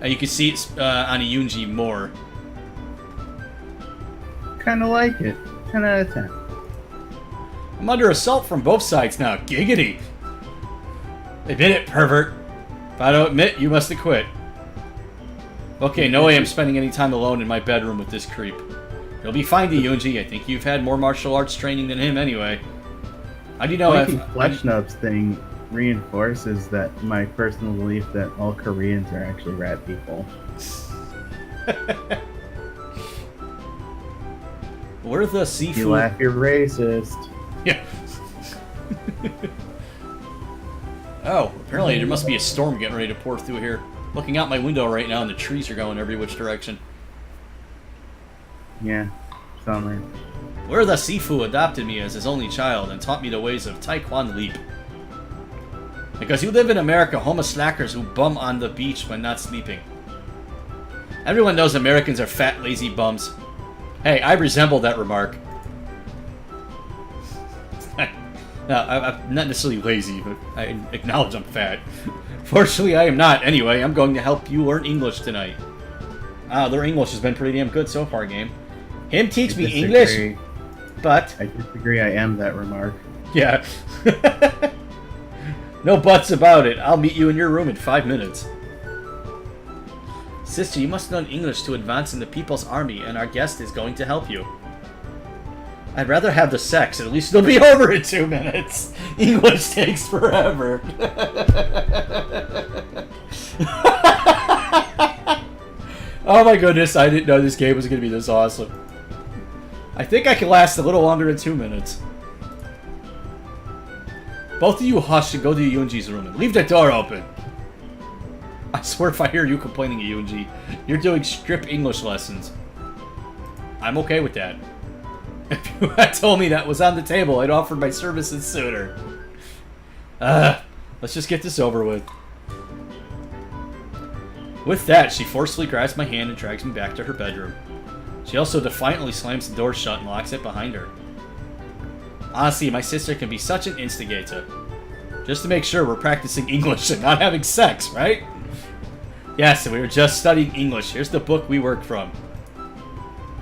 And you can see it on a Yunji more. Kinda like it. 10 out of 10. I'm under assault from both sides now. Giggity! Admit it, pervert. If I don't admit, you must have quit. Okay, no way I'm spending any time alone in my bedroom with this creep. You'll be fine, Yunji. I think you've had more martial arts training than him anyway. How do you know The flesh nubs thing reinforces that my personal belief that all Koreans are actually rat people. We're the seafood... You laugh, you're racist. Yeah. Apparently there must be a storm getting ready to pour through here. Looking out my window right now and the trees are going every which direction. Yeah, summer. Where the Sifu adopted me as his only child and taught me the ways of Taekwondo Leap. Because you live in America, homo slackers who bum on the beach when not sleeping. Everyone knows Americans are fat, lazy bums. Hey, I resemble that remark. No, I'm not necessarily lazy, but I acknowledge I'm fat. Fortunately, I am not. Anyway, I'm going to help you learn English tonight. Their English has been pretty damn good so far, game. Him teach me English, but... I disagree, I am that remark. Yeah. No buts about it. I'll meet you in your room in 5 minutes. Sister, you must learn English to advance in the People's Army, and our guest is going to help you. I'd rather have the sex, at least it'll be over in 2 minutes. English takes forever. Oh my goodness, I didn't know this game was going to be this awesome. I think I can last a little longer than 2 minutes. Both of you hush and go to Yunji's room and leave the door open. I swear if I hear you complaining at Yunji, you're doing strip English lessons. I'm okay with that. If you had told me that was on the table, I'd offered my services sooner. Let's just get this over with. With that, she forcefully grabs my hand and drags me back to her bedroom. She also defiantly slams the door shut and locks it behind her. Honestly, my sister can be such an instigator. Just to make sure we're practicing English and not having sex, right? Yes, and we were just studying English. Here's the book we work from.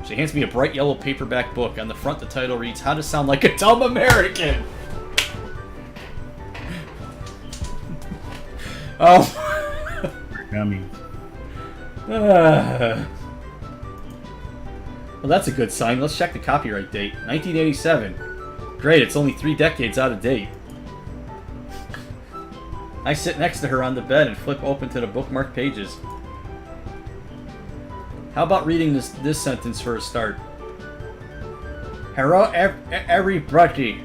She hands me a bright yellow paperback book. On the front, the title reads, How to Sound Like a Dumb American. Oh. Dummy. Well, that's a good sign. Let's check the copyright date. 1987. Great, it's only 3 decades out of date. I sit next to her on the bed and flip open to the bookmarked pages. How about reading this sentence for a start? Hello, everybody.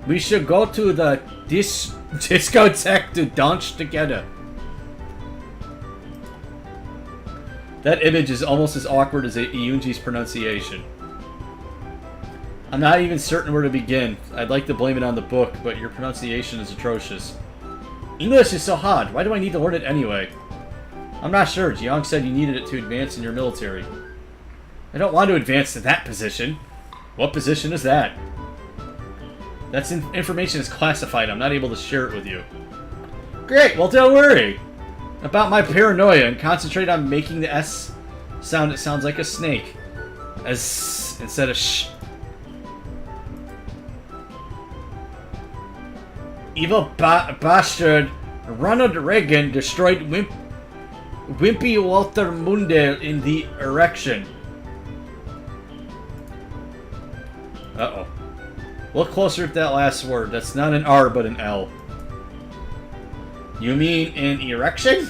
We should go to the discotheque to dance together. That image is almost as awkward as Yunji's pronunciation. I'm not even certain where to begin. I'd like to blame it on the book, but your pronunciation is atrocious. English is so hard. Why do I need to learn it anyway? I'm not sure. Jiang said you needed it to advance in your military. I don't want to advance to that position. What position is that? That information is classified. I'm not able to share it with you. Great, well don't worry about my paranoia and concentrate on making the S sound. It sounds like a snake. As instead of sh. Evil bastard Ronald Reagan destroyed Wimpy Walter Munde in the erection. Uh-oh. Look closer at that last word. That's not an R, but an L. You mean an erection?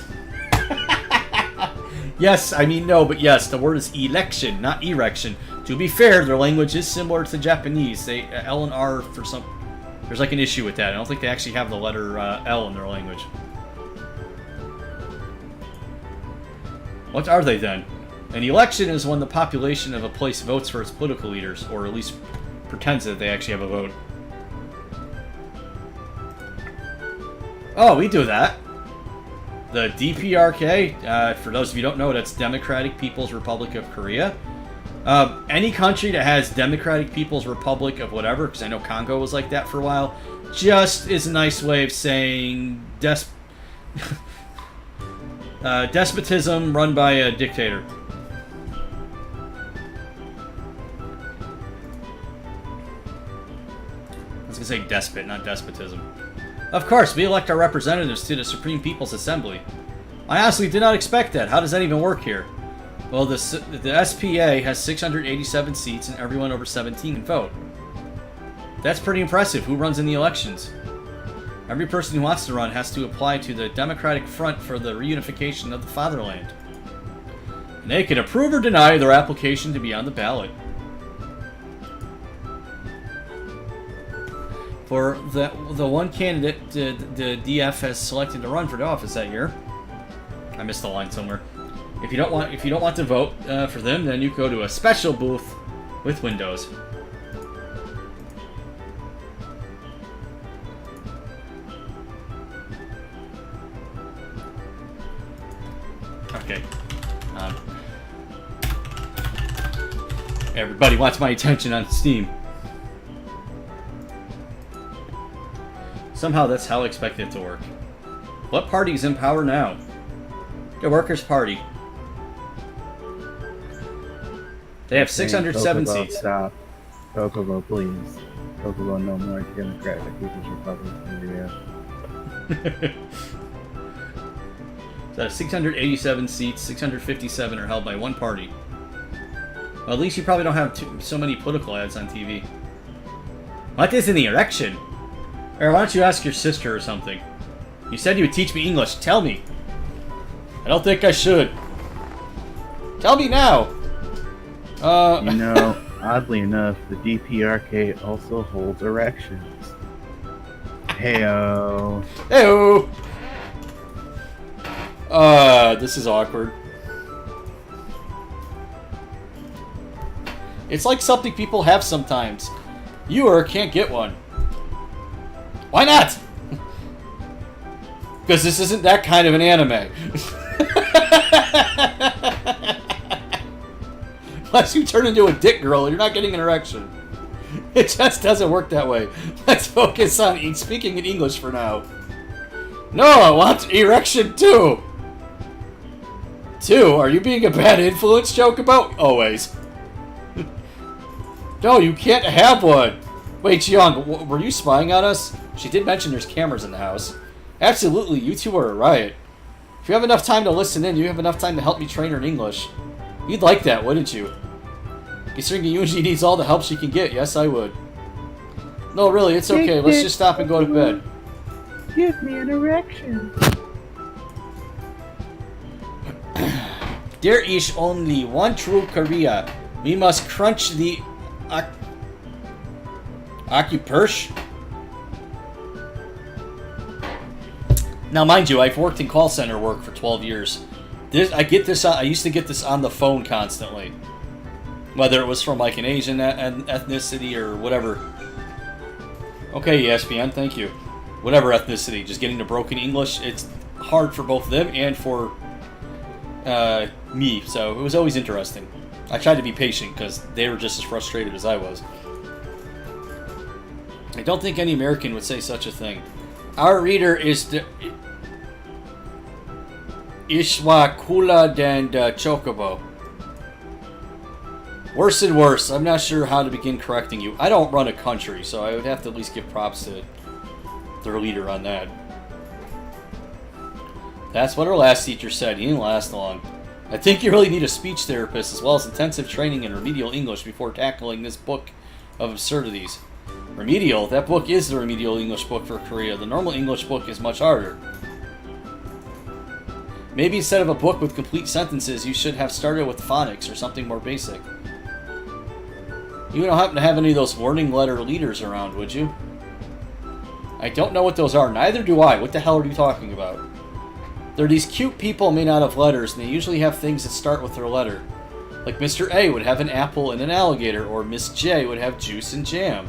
Yes, I mean no, but yes, the word is election, not erection. To be fair, their language is similar to Japanese. They L and R for some... There's like an issue with that. I don't think they actually have the letter L in their language. What are they then? An election is when the population of a place votes for its political leaders, or at least pretends that they actually have a vote. Oh, we do that. The DPRK, for those of you who don't know, that's Democratic People's Republic of Korea. Any country that has Democratic People's Republic of whatever, because I know Congo was like that for a while, just is a nice way of saying despotism run by a dictator. I was going to say despot, not despotism. Of course, we elect our representatives to the Supreme People's Assembly. I honestly did not expect that. How does that even work here? Well, the SPA has 687 seats and everyone over 17 can vote. That's pretty impressive. Who runs in the elections? Every person who wants to run has to apply to the Democratic Front for the reunification of the fatherland. And they can approve or deny their application to be on the ballot. for the one candidate the DF has selected to run for the office that year. I missed the line somewhere. If you don't want to vote for them, then you go to a special booth with windows. Okay. Everybody wants my attention on Steam. Somehow that's how I expect it to work. What party is in power now? The Workers' Party. They have 607 Kokobo, seats. Stop. Kokobo, please. Kokobo, no more Democratic People's Republic of Korea. So 687 seats, 657 are held by one party. Well, at least you probably don't have so many political ads on TV. What is an erection? Or why don't you ask your sister or something? You said you would teach me English. Tell me. I don't think I should. Tell me now. You know, oddly enough, the DPRK also holds erections. Heyo. Heyo. This is awkward. It's like something people have sometimes. You can't get one. Why not? Because this isn't that kind of an anime. Unless you turn into a dick girl, you're not getting an erection. It just doesn't work that way. Let's focus on speaking in English for now. No, I want erection too. Two, are you being a bad influence joke about? Always. No, you can't have one. Wait, Young, were you spying on us? She did mention there's cameras in the house. Absolutely, you two are a riot. If you have enough time to listen in, you have enough time to help me train her in English. You'd like that, wouldn't you? Considering Yuji needs all the help she can get, yes, I would. No, really, it's okay. Let's just stop and go to bed. Give me an erection. There is only one true Korea. We must crunch the Akupursh. Now, mind you, I've worked in call center work for 12 years. I used to get this on the phone constantly. Whether it was from like an Asian ethnicity or whatever. Okay, ESPN, thank you. Whatever ethnicity, just getting to broken English, it's hard for both them and for me, so it was always interesting. I tried to be patient because they were just as frustrated as I was. I don't think any American would say such a thing. Our reader is the Ishwa Kula than Chocobo. Worse and worse. I'm not sure how to begin correcting you. I don't run a country, so I would have to at least give props to their leader on that. That's what our last teacher said. He didn't last long. I think you really need a speech therapist as well as intensive training in remedial English before tackling this book of absurdities. Remedial? That book is the remedial English book for Korea. The normal English book is much harder. Maybe instead of a book with complete sentences, you should have started with phonics or something more basic. You don't happen to have any of those warning letter leaders around, would you? I don't know what those are. Neither do I. What the hell are you talking about? They're these cute people made out of letters, and they usually have things that start with their letter. Like Mr. A would have an apple and an alligator, or Miss J would have juice and jam.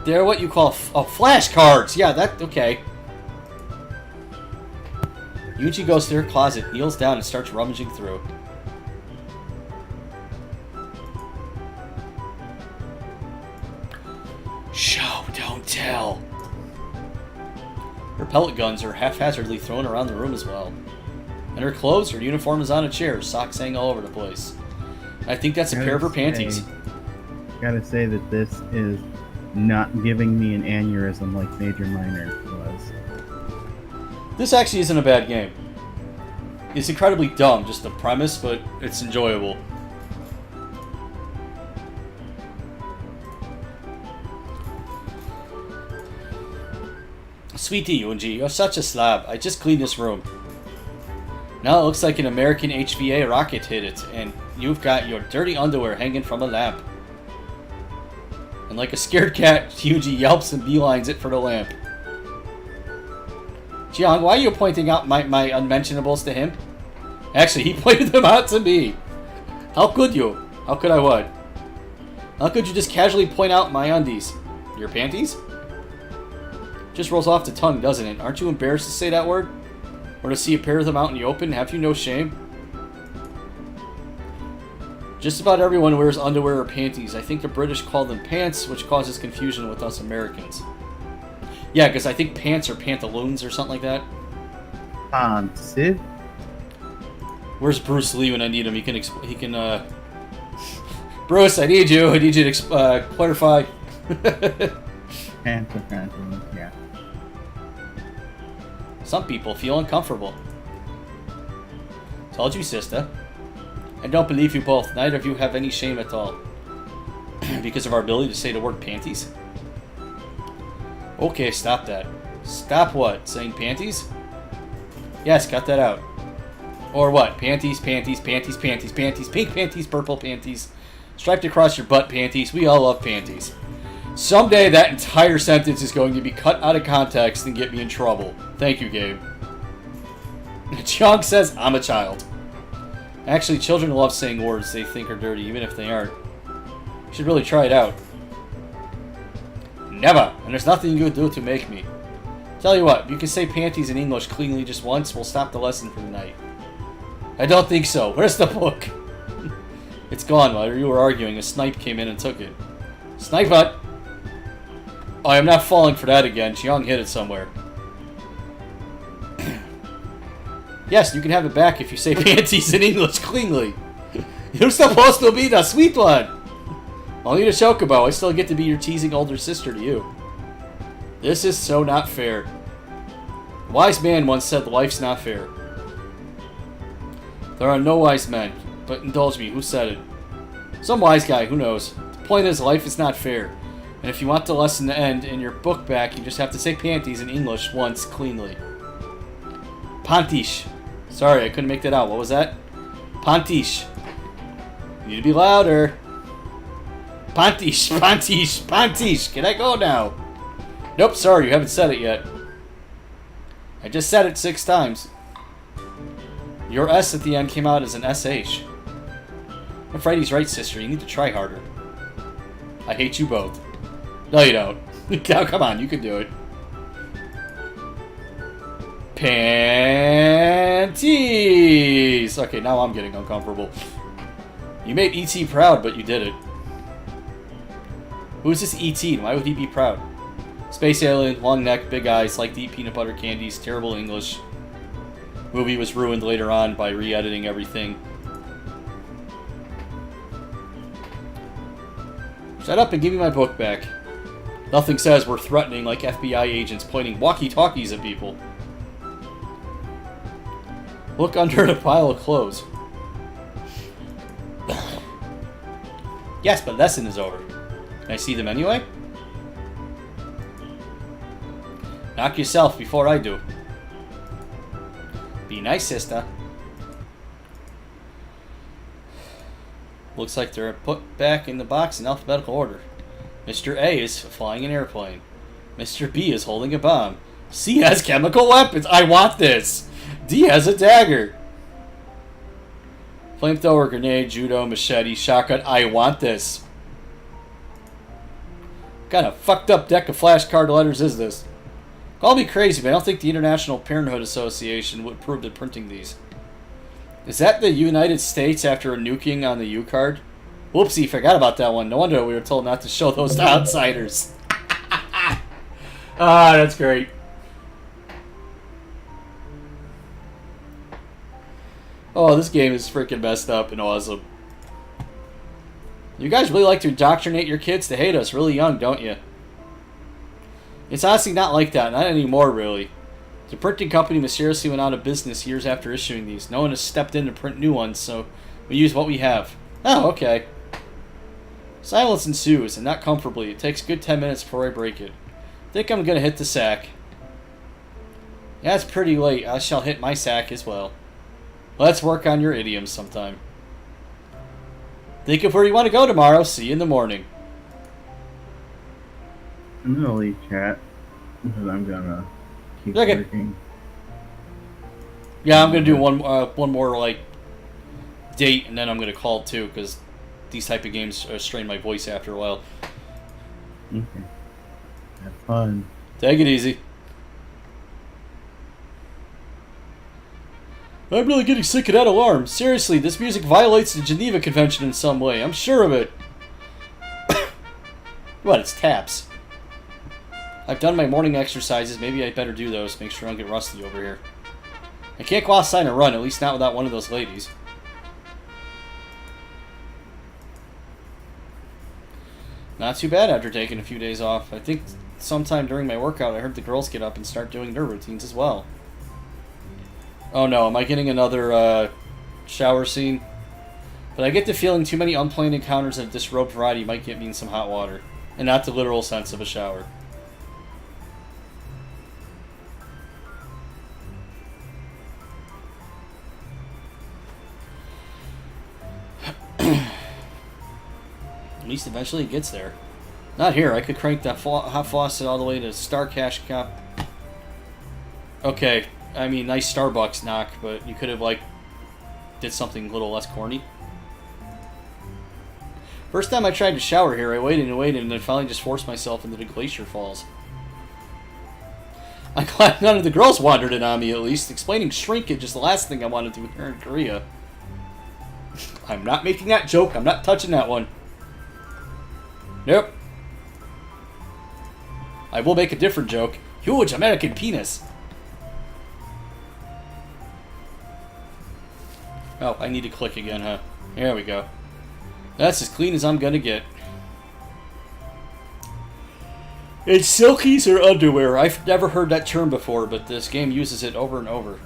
They're what you call flashcards. Yeah, okay. Yuji goes to her closet, kneels down, and starts rummaging through. Show, don't tell. Her pellet guns are haphazardly thrown around the room as well. And her clothes, her uniform is on a chair, socks hang all over the place. I think that's a pair of her panties. Gotta say that this is not giving me an aneurysm like Major Minor was. This actually isn't a bad game. It's incredibly dumb, just the premise, but it's enjoyable. Sweetie, Yunji, you're such a slob. I just cleaned this room. Now it looks like an American HVA rocket hit it, and you've got your dirty underwear hanging from a lamp. And like a scared cat, Yuji yelps and beelines it for the lamp. Jiang, why are you pointing out my unmentionables to him? Actually, he pointed them out to me. How could you? How could I what? How could you just casually point out my undies? Your panties? Just rolls off the tongue, doesn't it? Aren't you embarrassed to say that word? Or to see a pair of them out in the open? Have you no shame? Just about everyone wears underwear or panties. I think the British call them pants, which causes confusion with us Americans. Yeah, because I think pants are pantaloons or something like that. Sid? Where's Bruce Lee when I need him? He can Bruce, I need you. I need you to clarify. Pants are pantaloons, yeah. Some people feel uncomfortable. Told you, sister. I don't believe you both. Neither of you have any shame at all. Because of our ability to say the word panties? Okay, stop that. Stop what? Saying panties? Yes, cut that out. Or what? Panties, panties, panties, panties, panties, pink panties, purple panties, striped across your butt panties. We all love panties. Someday that entire sentence is going to be cut out of context and get me in trouble. Thank you, Gabe. Chong says, I'm a child. Actually, children love saying words they think are dirty, even if they aren't. You should really try it out. Never! And there's nothing you can do to make me. Tell you what, you can say panties in English cleanly just once, we'll stop the lesson for the night. I don't think so. Where's the book? It's gone. While you were arguing, a snipe came in and took it. Snipe hut! Oh, I'm not falling for that again. Jiang hid it somewhere. Yes, you can have it back if you say panties in English cleanly. You're supposed to be the sweet one! Only the chocobo. I still get to be your teasing older sister to you. This is so not fair. A wise man once said life's not fair. There are no wise men, but indulge me, who said it? Some wise guy, who knows. The point is, life is not fair. And if you want the lesson to end and your book back, you just have to say panties in English once cleanly. Pantish. Sorry, I couldn't make that out. What was that? Pantish. You need to be louder. Pantish, pantish, pantish. Can I go now? Nope, sorry, you haven't said it yet. I just said it 6 times. Your S at the end came out as an SH. I'm afraid he's right, sister. You need to try harder. I hate you both. No, you don't. Now, come on, you can do it. Panties! Okay, now I'm getting uncomfortable. You made E.T. proud, but you did it. Who's this E.T.? Why would he be proud? Space alien, long neck, big eyes, like to eat peanut butter candies, terrible English. Movie was ruined later on by re-editing everything. Shut up and give me my book back. Nothing says we're threatening like FBI agents pointing walkie-talkies at people. Look under the pile of clothes. Yes, but lesson is over. Can I see them anyway? Knock yourself before I do. Be nice, sister. Looks like they're put back in the box in alphabetical order. Mr. A is flying an airplane. Mr. B is holding a bomb. C has chemical weapons. I want this. D has a dagger. Flamethrower, grenade, judo, machete, shotgun. I want this. What kind of fucked up deck of flashcard letters is this? Call me crazy, but I don't think the International Parenthood Association would approve of printing these. Is that the United States after a nuking on the U card? Whoopsie, forgot about that one. No wonder we were told not to show those to outsiders. Ah, that's great. Oh, this game is freaking messed up and awesome. You guys really like to indoctrinate your kids to hate us really young, don't you? It's honestly not like that. Not anymore, really. The printing company mysteriously went out of business years after issuing these. No one has stepped in to print new ones, so we use what we have. Oh, okay. Silence ensues, and not comfortably. It takes a good 10 minutes before I break it. I think I'm going to hit the sack. Yeah, it's pretty late. I shall hit my sack as well. Let's work on your idioms sometime. Think of where you want to go tomorrow. See you in the morning. I'm gonna leave chat because I'm gonna keep Okay. working. Yeah, I'm gonna do one more like date, and then I'm gonna call it too, because these type of games strain my voice after a while. Okay. Have fun. Take it easy. I'm really getting sick of that alarm. Seriously, this music violates the Geneva Convention in some way. I'm sure of it. What? It's taps. I've done my morning exercises. Maybe I better do those. Make sure I don't get rusty over here. I can't go outside and run, at least not without one of those ladies. Not too bad after taking a few days off. I think sometime during my workout I heard the girls get up and start doing their routines as well. Oh no, am I getting another shower scene? But I get the feeling too many unplanned encounters of disrobed variety might get me in some hot water. And not the literal sense of a shower. At least eventually it gets there. Not here. I could crank that hot faucet all the way to Star Cash Cup. Okay, I mean, nice Starbucks knock, but you could have, like, did something a little less corny. First time I tried to shower here, I waited and waited, and then finally just forced myself into the glacier falls. I'm glad none of the girls wandered in on me, at least. Explaining shrinkage is the last thing I wanted to do here in Korea. I'm not making that joke. I'm not touching that one. Nope. I will make a different joke. Huge American penis. Oh, I need to click again, huh? There we go. That's as clean as I'm gonna get. It's silkies or underwear. I've never heard that term before, but this game uses it over and over.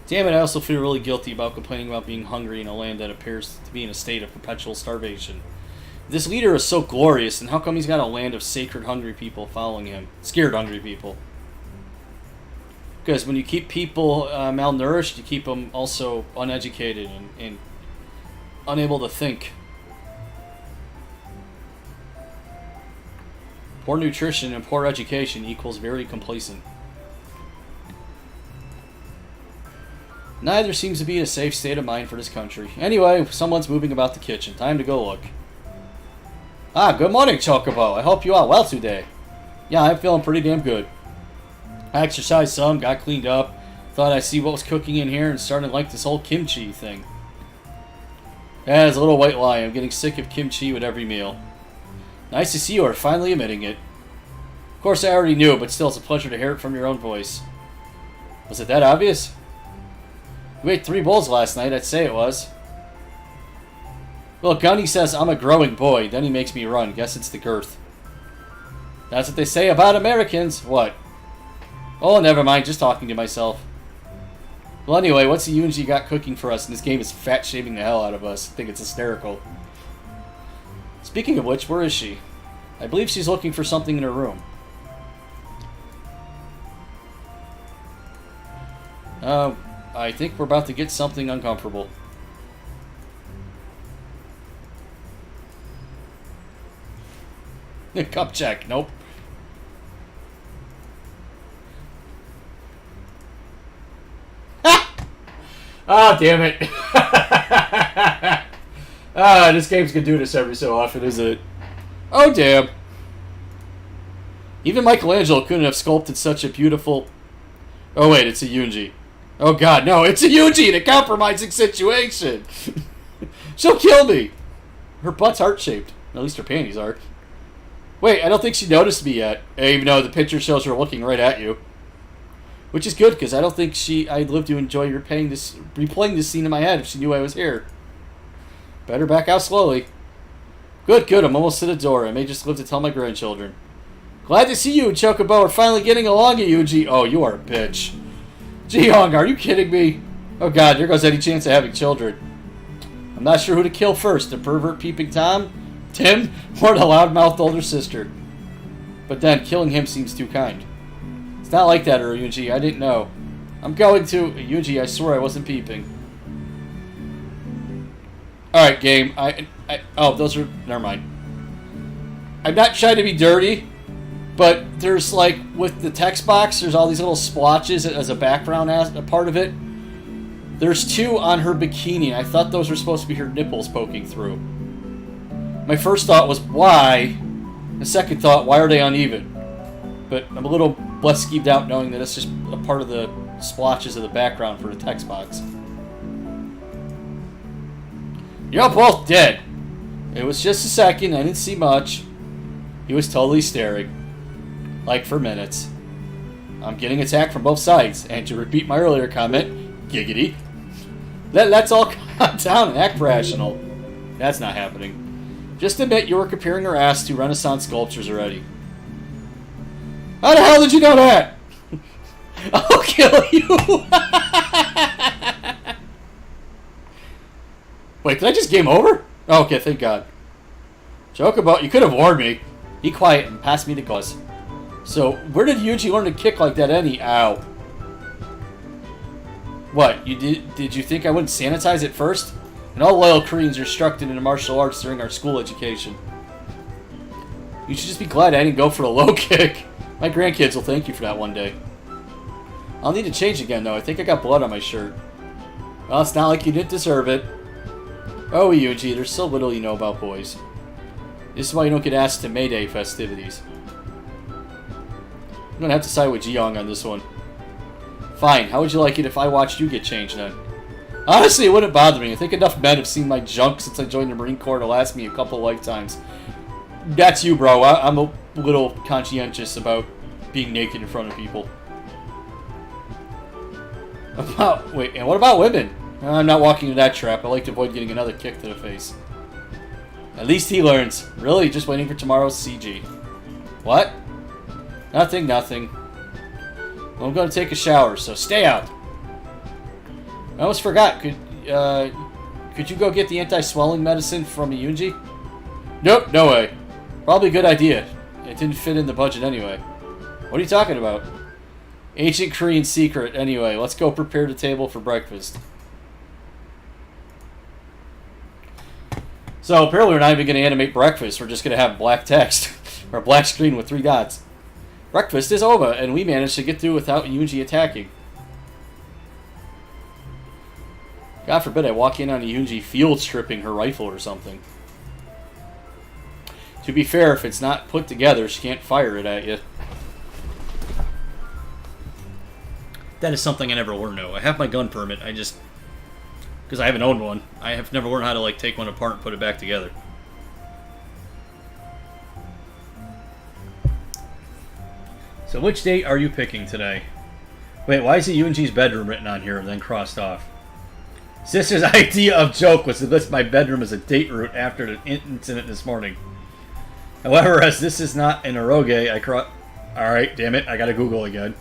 Damn it, I also feel really guilty about complaining about being hungry in a land that appears to be in a state of perpetual starvation. If this leader is so glorious, then how come he's got a land of sacred hungry people following him? Scared hungry people. Because when you keep people malnourished, you keep them also uneducated and unable to think. Poor nutrition and poor education equals very complacent. Neither seems to be a safe state of mind for this country. Anyway, someone's moving about the kitchen. Time to go look. Ah, good morning, Chocobo. I hope you are well today. Yeah, I'm feeling pretty damn good. I exercised some, got cleaned up, thought I'd see what was cooking in here, and started to like this whole kimchi thing. Yeah, it's a little white lie. I'm getting sick of kimchi with every meal. Nice to see you are finally admitting it. Of course, I already knew, but still, it's a pleasure to hear it from your own voice. Was it that obvious? We ate 3 bowls last night, I'd say it was. Well, Gunny says I'm a growing boy, then he makes me run. Guess it's the girth. That's what they say about Americans. What? Oh, never mind, just talking to myself. Well, anyway, what's the Yunji got cooking for us? And this game is fat-shaming the hell out of us. I think it's hysterical. Speaking of which, where is she? I believe she's looking for something in her room. I think we're about to get something uncomfortable. Cup check. Nope. Ah, damn it. This game's gonna do this every so often, isn't it? Oh, damn. Even Michelangelo couldn't have sculpted such a beautiful... Oh, wait, it's a Yunji. Oh, God, no, it's a Yuji in a compromising situation. She'll kill me. Her butt's heart-shaped. At least her panties are. Wait, I don't think she noticed me yet. Even though the picture shows her looking right at you. Which is good, because I don't think I'd live to enjoy replaying this scene in my head if she knew I was here. Better back out slowly. Good, I'm almost to the door. I may just live to tell my grandchildren. Glad to see you, Chocobo. We're finally getting along at Yuji. Oh, you are a bitch. Ji-Hong, are you kidding me? Oh god, there goes any chance of having children. I'm not sure who to kill first, the pervert peeping Tom, Tim, or the loudmouthed older sister. But then, killing him seems too kind. It's not like that, Ryuji, I didn't know. I'm going to... Yuji, I swear I wasn't peeping. Alright, game. Oh, those are... Never mind. I'm not trying to be dirty, but there's, like, with the text box, there's all these little splotches as a background as a part of it. There's 2 on her bikini. I thought those were supposed to be her nipples poking through. My first thought was, why? The second thought, why are they uneven? But I'm a little less skeeved out knowing that it's just a part of the splotches of the background for the text box. You're both dead. It was just a second. I didn't see much. He was totally staring. Like for minutes. I'm getting attacked from both sides. And to repeat my earlier comment, giggity. Let's all calm down and act rational. That's not happening. Just admit you were comparing her ass to Renaissance sculptures already. How the hell did you know that? I'll kill you. Wait, did I just game over? Oh, okay, thank God. Joke about... You could have warned me. Be quiet and pass me the glass. So, where did Yuji learn to kick like that Ow. What, did you think I wouldn't sanitize it first? And all loyal Koreans are instructed in martial arts during our school education. You should just be glad I didn't go for a low kick. My grandkids will thank you for that one day. I'll need to change again, though. I think I got blood on my shirt. Well, it's not like you didn't deserve it. Oh, Yuji, there's so little you know about boys. This is why you don't get asked to Mayday festivities. I'm gonna have to side with Jiyoung on this one. Fine, how would you like it if I watched you get changed then? Honestly, it wouldn't bother me. I think enough men have seen my junk since I joined the Marine Corps to last me a couple of lifetimes. That's you, bro. I'm a little conscientious about being naked in front of people. Wait, and what about women? I'm not walking into that trap. I like to avoid getting another kick to the face. At least he learns. Really, just waiting for tomorrow's CG. What? Nothing. Well, I'm going to take a shower, so stay out. I almost forgot. Could you go get the anti-swelling medicine from Yuji? Nope, no way. Probably a good idea. It didn't fit in the budget anyway. What are you talking about? Ancient Korean secret. Anyway, let's go prepare the table for breakfast. So apparently we're not even going to animate breakfast. We're just going to have black text. Or a black screen with 3 dots. Breakfast is over, and we managed to get through without Yuji attacking. God forbid I walk in on Yuji field stripping her rifle or something. To be fair, if it's not put together, she can't fire it at you. That is something I never learned, though. I have my gun permit, I just... Because I haven't owned one. I have never learned how to, like, take one apart and put it back together. So which date are you picking today? Wait, why is it Yuji's bedroom written on here and then crossed off? Sister's idea of joke was to list my bedroom as a date route after the incident this morning. However, as this is not an eroge, Alright, damn it, I gotta Google again.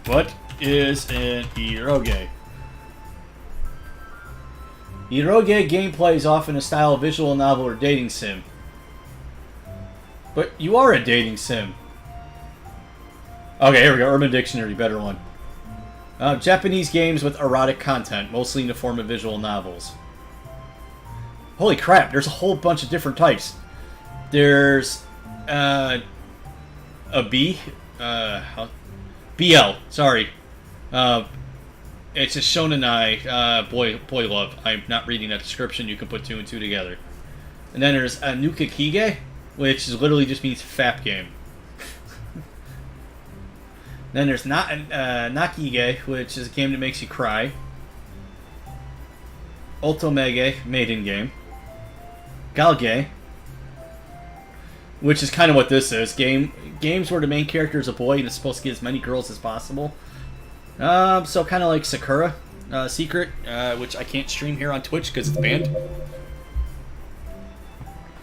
What is an eroge? Eroge gameplay is often a style of visual novel or dating sim. But you are a dating sim. Okay, here we go. Urban Dictionary, better one. Japanese games with erotic content, mostly in the form of visual novels. Holy crap, there's a whole bunch of different types. There's a BL, sorry. It's a shonenai, boy love. I'm not reading that description. You can put 2 and 2 together. And then there's a Nukakige, which is literally just means fap game. Then there's Nakige, which is a game that makes you cry. Otomege, maiden game. Galge, which is kind of what this is. Games where the main character is a boy and is supposed to get as many girls as possible. So kind of like Sakura Secret, which I can't stream here on Twitch because it's banned.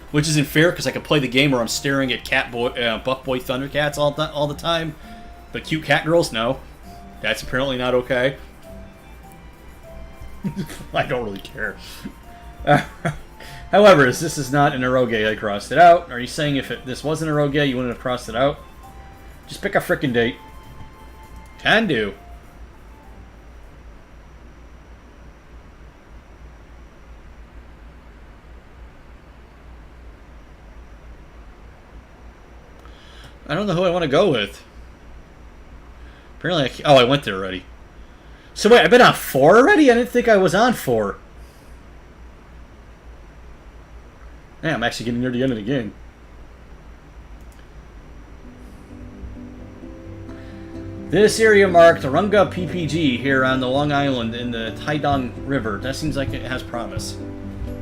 Which isn't fair because I could play the game where I'm staring at Buff Boy Thundercats all the time. But cute cat girls, no. That's apparently not okay. I don't really care. However, as this is not an eroge, I crossed it out. Are you saying if this wasn't an eroge, you wouldn't have crossed it out? Just pick a frickin' date. Can do. I don't know who I want to go with. Apparently, I went there already. So wait, I've been on 4 already? I didn't think I was on 4. Yeah, I'm actually getting near the end of the game. This area marked Runga PPG here on the Long Island in the Taidong River. That seems like it has promise.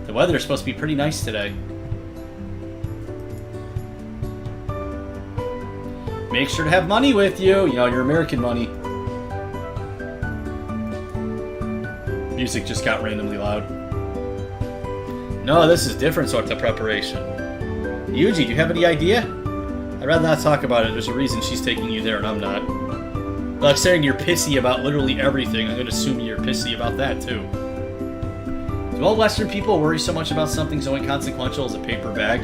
The weather is supposed to be pretty nice today. Make sure to have money with you. You know, your American money. Music just got randomly loud. No, this is different sorts of preparation. Yuji, do you have any idea? I'd rather not talk about it. There's a reason she's taking you there and I'm not. Like saying you're pissy about literally everything, I'm going to assume you're pissy about that too. Do all Western people worry so much about something so inconsequential as a paper bag?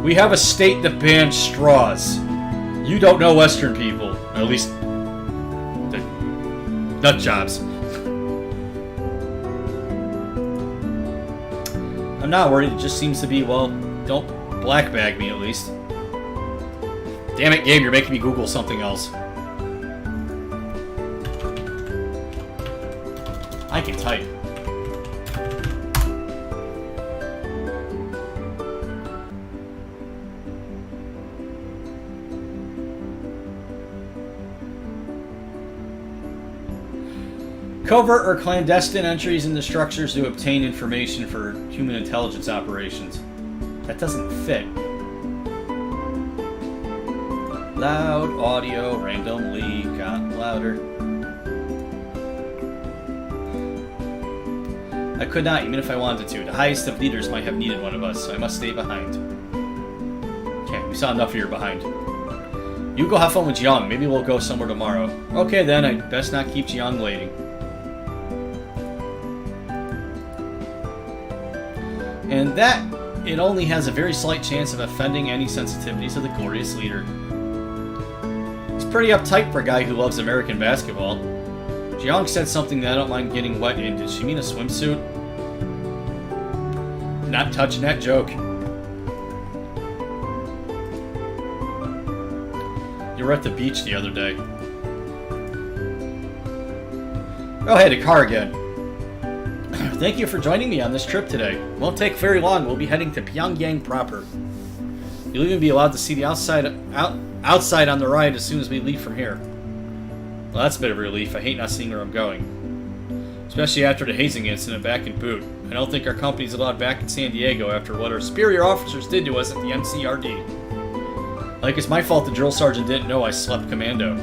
We have a state that bans straws. You don't know Western people. Or at least... the nut jobs. I'm not worried, it just seems to be, well, don't black bag me at least. Damn it, Gabe, you're making me Google something else. I can type. Covert or clandestine entries into structures to obtain information for human intelligence operations. That doesn't fit. Loud, audio, randomly, got louder. I could not, even if I wanted to. The highest of leaders might have needed one of us, so I must stay behind. Okay, we saw enough of your behind. You go have fun with Jiang. Maybe we'll go somewhere tomorrow. Okay then, I'd best not keep Jiang waiting. And that, it only has a very slight chance of offending any sensitivities of the glorious leader. He's pretty uptight for a guy who loves American basketball. Jiang said something that I don't mind getting wet in. Did she mean a swimsuit? Not touching that joke. You were at the beach the other day. Oh hey, the car again. Thank you for joining me on this trip today. Won't take very long. We'll be heading to Pyongyang proper. You'll even be allowed to see the outside on the ride as soon as we leave from here. Well, that's a bit of a relief. I hate not seeing where I'm going. Especially after the hazing incident back in Boot. I don't think our company's allowed back in San Diego after what our superior officers did to us at the MCRD. Like it's my fault the drill sergeant didn't know I slept commando.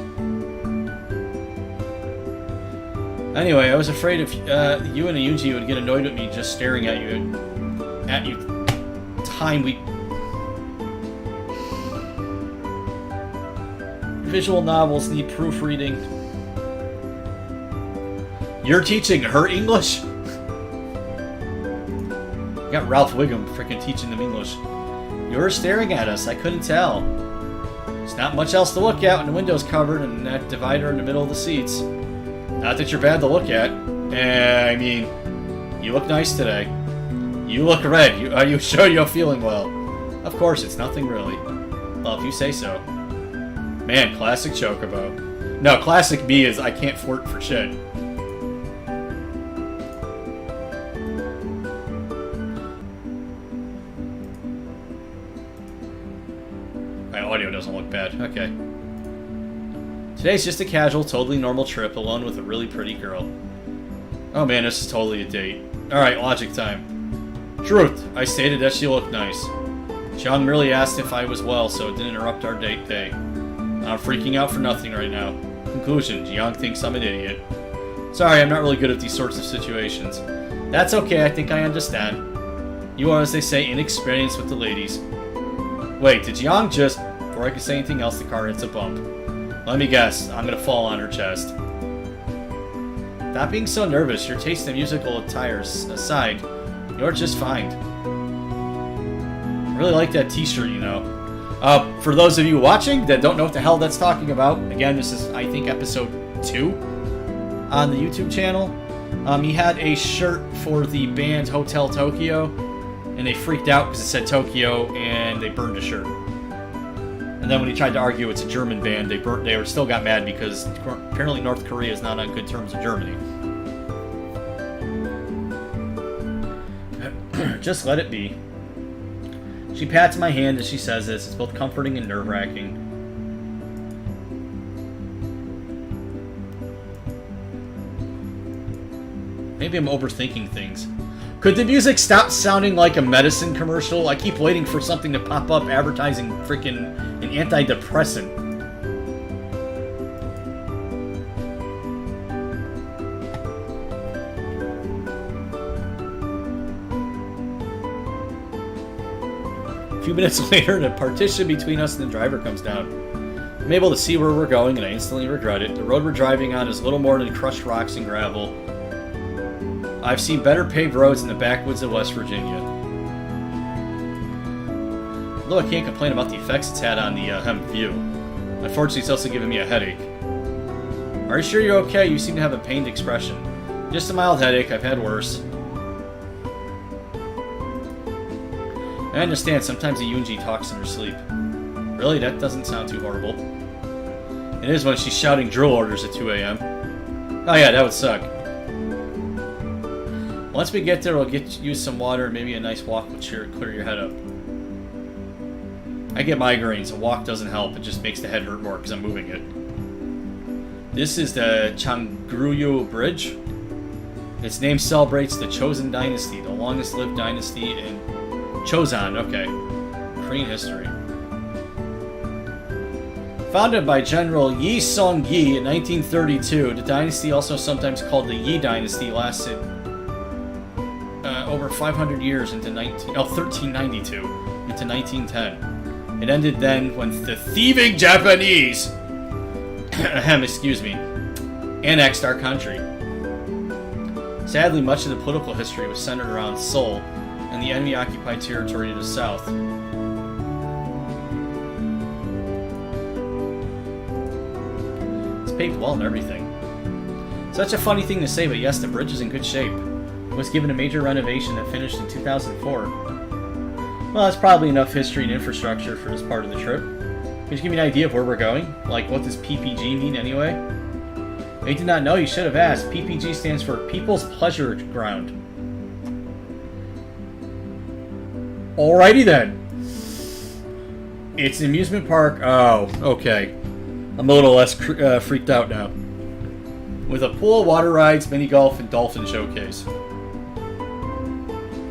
Anyway, I was afraid if you and Yuji would get annoyed with me just staring at you time we... Visual novels need proofreading. You're teaching her English? You got Ralph Wiggum freaking teaching them English. You were staring at us, I couldn't tell. There's not much else to look at when the window's covered and that divider in the middle of the seats. Not that you're bad to look at. I mean, you look nice today. You look red. Are you sure you're feeling well? Of course, it's nothing really. Well, if you say so. Man, classic Chocobo. No, classic me is I can't flirt for shit. My audio doesn't look bad. Okay. Today's just a casual, totally normal trip alone with a really pretty girl. Oh man, this is totally a date. Alright, logic time. Truth, I stated that she looked nice. Jiang merely asked if I was well, so it didn't interrupt our date day. I'm freaking out for nothing right now. Conclusion, Jiang thinks I'm an idiot. Sorry, I'm not really good at these sorts of situations. That's okay, I think I understand. You are, as they say, inexperienced with the ladies. Wait, did Jiang just... Before I could say anything else, the car hits a bump. Let me guess, I'm gonna fall on her chest. Stop being so nervous. Your taste in musical attire aside, you're just fine. I really like that t-shirt, you know. For those of you watching that don't know what the hell that's talking about, again, this is, I think, episode 2 on the YouTube channel. He had a shirt for the band Hotel Tokyo, and they freaked out because it said Tokyo, and they burned a shirt. And then when he tried to argue it's a German band, they were still got mad because apparently North Korea is not on good terms with Germany. Just let it be. She pats my hand as she says this. It's both comforting and nerve-wracking. Maybe I'm overthinking things. Could the music stop sounding like a medicine commercial? I keep waiting for something to pop up advertising freaking an antidepressant. A few minutes later, the partition between us and the driver comes down. I'm able to see where we're going, and I instantly regret it. The road we're driving on is little more than crushed rocks and gravel. I've seen better paved roads in the backwoods of West Virginia. Although I can't complain about the effects it's had on the view. Unfortunately, it's also giving me a headache. Are you sure you're okay? You seem to have a pained expression. Just a mild headache. I've had worse. I understand. Sometimes the Yoonji talks in her sleep. Really? That doesn't sound too horrible. It is when she's shouting drill orders at 2 a.m. Oh yeah, that would suck. Once we get there, we'll get you some water and maybe a nice walk will clear your head up. I get migraines. A walk doesn't help. It just makes the head hurt more because I'm moving it. This is the Changryu Bridge. Its name celebrates the Chosen Dynasty, the longest-lived dynasty in Chosun. Okay. Korean history. Founded by General Yi Song-gi in 1932, the dynasty, also sometimes called the Yi Dynasty, lasted over 500 years into 1392 into 1910. It ended then when the thieving Japanese excuse me, annexed our country. Sadly, much of the political history was centered around Seoul and the enemy-occupied territory to the south. It's paved well and everything. Such a funny thing to say, but yes, the bridge is in good shape. It was given a major renovation that finished in 2004. Well, that's probably enough history and infrastructure for this part of the trip. Can you give me an idea of where we're going? Like, what does PPG mean anyway? If you did not know, you should have asked. PPG stands for People's Pleasure Ground. Alrighty then. It's an amusement park. Oh, okay. I'm a little less freaked out now. With a pool, water rides, mini golf, and dolphin showcase.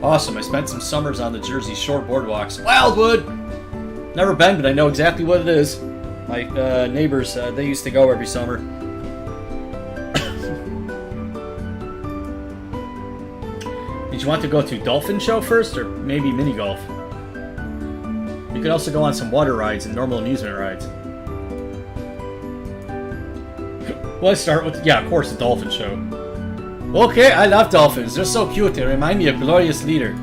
Awesome. I spent some summers on the Jersey Shore boardwalks. Wildwood! Never been, but I know exactly what it is. My neighbors, they used to go every summer. Did you want to go to Dolphin Show first, or maybe mini golf? You could also go on some water rides and normal amusement rides. Let's start with, yeah, of course, the Dolphin Show. Okay, I love dolphins. They're so cute. They remind me of Glorious Leader.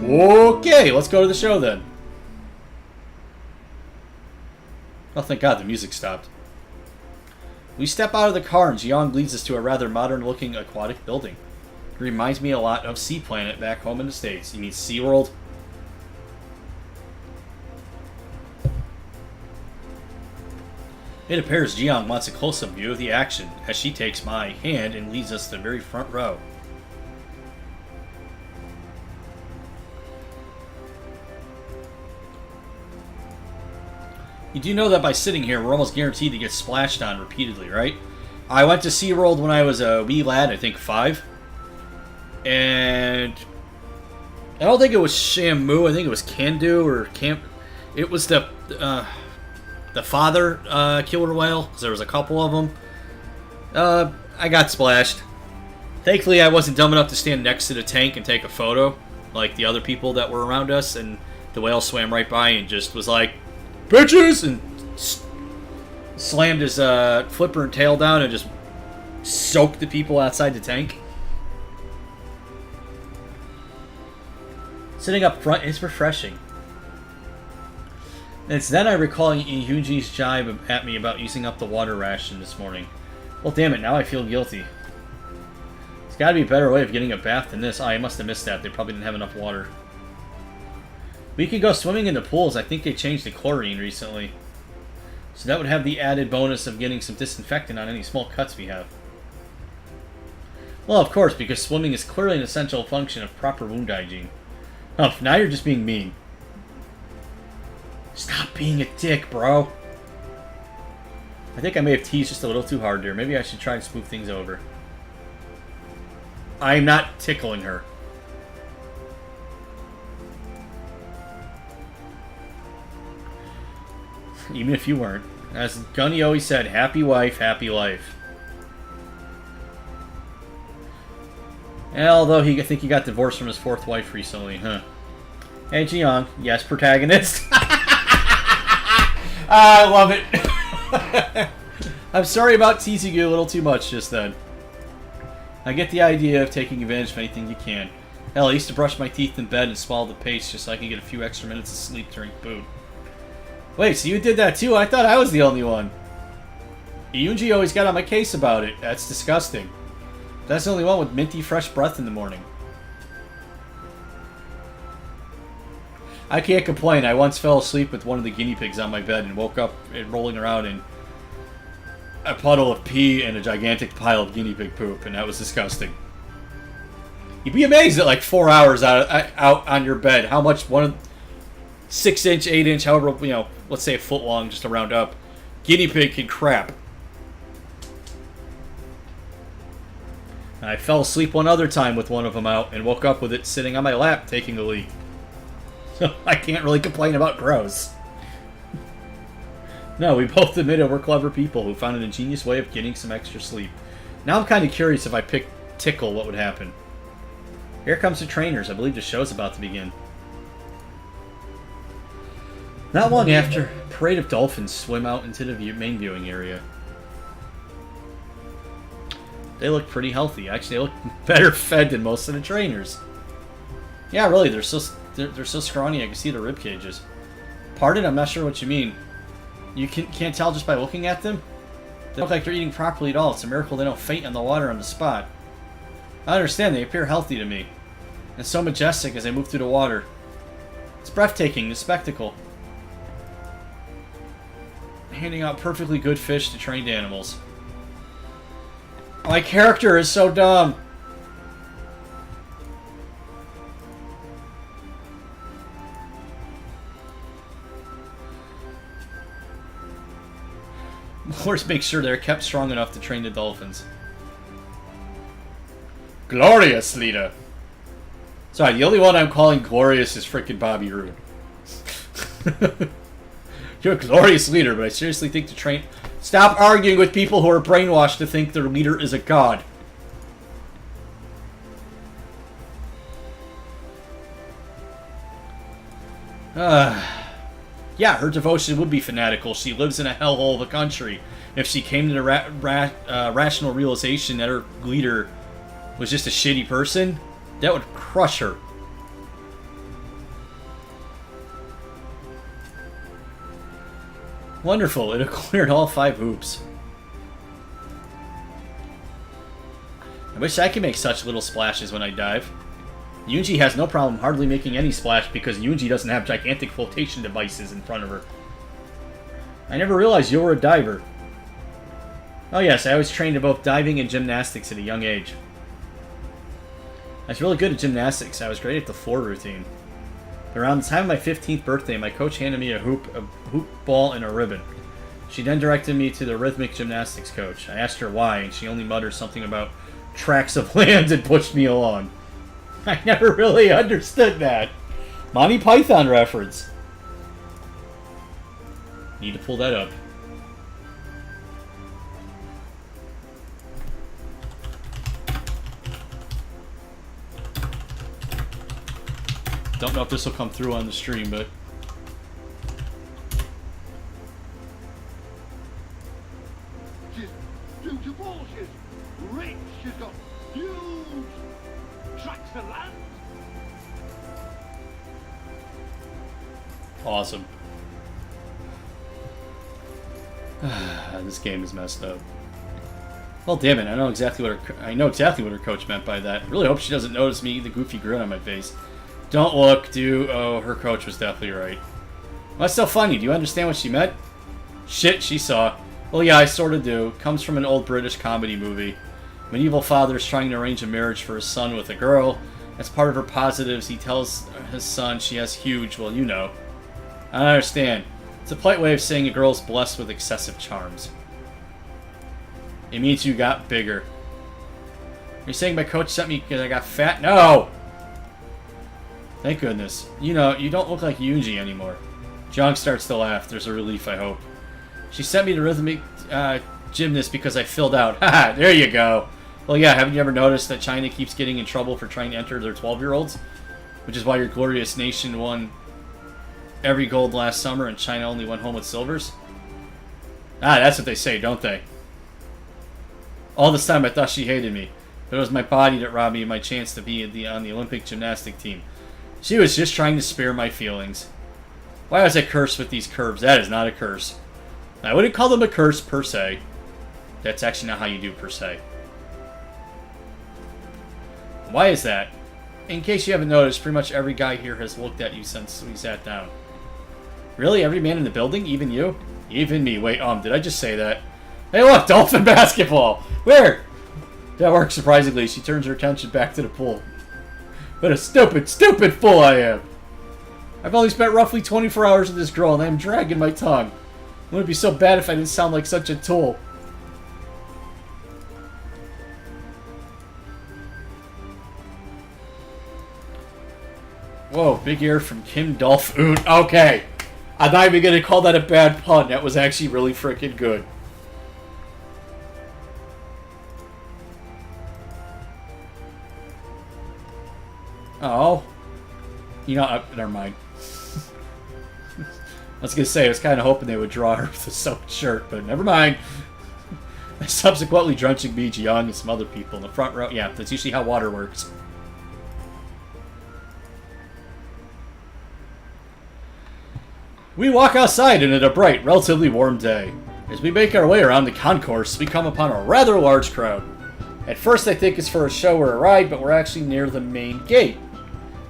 Okay, let's go to the show then. Oh, thank God, the music stopped. We step out of the car and Jiang leads us to a rather modern-looking aquatic building. It reminds me a lot of Sea Planet back home in the States. You mean SeaWorld? It appears Jiang wants a close-up view of the action as she takes my hand and leads us to the very front row. You do know that by sitting here, we're almost guaranteed to get splashed on repeatedly, right? I went to SeaWorld when I was a wee lad, I think 5. And I don't think it was Shamu, I think it was Candu or Camp. It was the father killer whale, because there was a couple of them. I got splashed. Thankfully, I wasn't dumb enough to stand next to the tank and take a photo, like the other people that were around us, and the whale swam right by and just was like, "Bitches!" and slammed his flipper and tail down and just soaked the people outside the tank. Sitting up front is refreshing. And it's then I recall Yuji's jibe at me about using up the water ration this morning. Well, damn it, now I feel guilty. There's got to be a better way of getting a bath than this. I must have missed that. They probably didn't have enough water. We could go swimming in the pools. I think they changed the chlorine recently. So that would have the added bonus of getting some disinfectant on any small cuts we have. Well, of course, because swimming is clearly an essential function of proper wound hygiene. Oh, now you're just being mean. Stop being a dick, bro. I think I may have teased just a little too hard there. Maybe I should try and smooth things over. I'm not tickling her. Even if you weren't. As Gunny always said, happy wife, happy life. Although I think he got divorced from his fourth wife recently, huh? Hey, Jiyoung. Yes, protagonist. I love it. I'm sorry about teasing you a little too much just then. I get the idea of taking advantage of anything you can. Hell, I used to brush my teeth in bed and swallow the paste just so I could get a few extra minutes of sleep during food. Wait, so you did that too? I thought I was the only one. Yoonji always got on my case about it. That's disgusting. That's the only one with minty fresh breath in the morning. I can't complain. I once fell asleep with one of the guinea pigs on my bed and woke up rolling around in a puddle of pee and a gigantic pile of guinea pig poop, and that was disgusting. You'd be amazed at like 4 hours out on your bed how much 6-inch, 8-inch, however, you know, let's say a foot long, just to round up, guinea pig can crap. And I fell asleep one other time with one of them out and woke up with it sitting on my lap taking a leak. So I can't really complain about gross. No, we both admitted we're clever people who found an ingenious way of getting some extra sleep. Now I'm kind of curious if I pick Tickle, what would happen. Here comes the trainers. I believe the show's about to begin. Not long after, a parade of dolphins swim out into the main viewing area. They look pretty healthy. Actually, they look better fed than most of the trainers. Yeah, really, they're so scrawny I can see the rib cages. Pardon? I'm not sure what you mean. You can't tell just by looking at them? They look like they're eating properly at all. It's a miracle they don't faint in the water on the spot. I understand, they appear healthy to me. And so majestic as they move through the water. It's breathtaking, the spectacle. Handing out perfectly good fish to trained animals. My character is so dumb. Morse makes sure they're kept strong enough to train the dolphins. Glorious, leader. Sorry, the only one I'm calling glorious is frickin' Bobby Roode. You're a glorious leader, but I seriously think to train... Stop arguing with people who are brainwashed to think their leader is a god. Yeah, her devotion would be fanatical. She lives in a hellhole of a country. If she came to the rational realization that her leader was just a shitty person, that would crush her. Wonderful, it cleared all 5 hoops. I wish I could make such little splashes when I dive. Yoonji has no problem hardly making any splash because Yoonji doesn't have gigantic flotation devices in front of her. I never realized you were a diver. Oh yes, I was trained in both diving and gymnastics at a young age. I was really good at gymnastics. I was great at the floor routine. Around the time of my 15th birthday, my coach handed me a hoop ball, and a ribbon. She then directed me to the rhythmic gymnastics coach. I asked her why, and she only muttered something about tracts of land and pushed me along. I never really understood that. Monty Python reference. Need to pull that up. Don't know if this will come through on the stream, but... She's beautiful, she's rich, she's got huge tracts of land. Awesome. This game is messed up. Well, damn it! I know exactly what her coach meant by that. I really hope she doesn't notice me, the goofy grin on my face. Don't look, do. Oh, her coach was definitely right. What's so funny? Do you understand what she meant? Shit, she saw. Well, yeah, I sort of do. Comes from an old British comedy movie. Medieval father is trying to arrange a marriage for his son with a girl. As part of her positives, he tells his son she has huge, well, you know. I don't understand. It's a polite way of saying a girl's blessed with excessive charms. It means you got bigger. You're saying my coach sent me because I got fat? No! Thank goodness. You know, you don't look like Yuji anymore. Jung starts to laugh. There's a relief, I hope. She sent me to rhythmic gymnast because I filled out. Haha, there you go. Well, yeah, haven't you ever noticed that China keeps getting in trouble for trying to enter their 12-year-olds? Which is why your glorious nation won every gold last summer and China only went home with silvers? Ah, that's what they say, don't they? All this time I thought she hated me. But it was my body that robbed me of my chance to be on the Olympic gymnastic team. She was just trying to spare my feelings. Why was I cursed with these curves? That is not a curse. I wouldn't call them a curse per se. That's actually not how you do per se. Why is that? In case you haven't noticed, pretty much every guy here has looked at you since we sat down. Really? Every man in the building? Even you? Even me. Wait, did I just say that? Hey look, dolphin basketball! Where? That works surprisingly. She turns her attention back to the pool. What a stupid, stupid fool I am! I've only spent roughly 24 hours with this girl and I'm dragging my tongue. Wouldn't it be so bad if I didn't sound like such a tool? Whoa, big ear from Kim Dolph-oon. Okay. I'm not even going to call that a bad pun. That was actually really freaking good. Oh. You know, never mind. I was going to say, I was kind of hoping they would draw her with a soaked shirt, but never mind. Subsequently drenching me, Jiyoung, and some other people in the front row. Yeah, that's usually how water works. We walk outside in a bright, relatively warm day. As we make our way around the concourse, we come upon a rather large crowd. At first I think it's for a show or a ride, but we're actually near the main gate.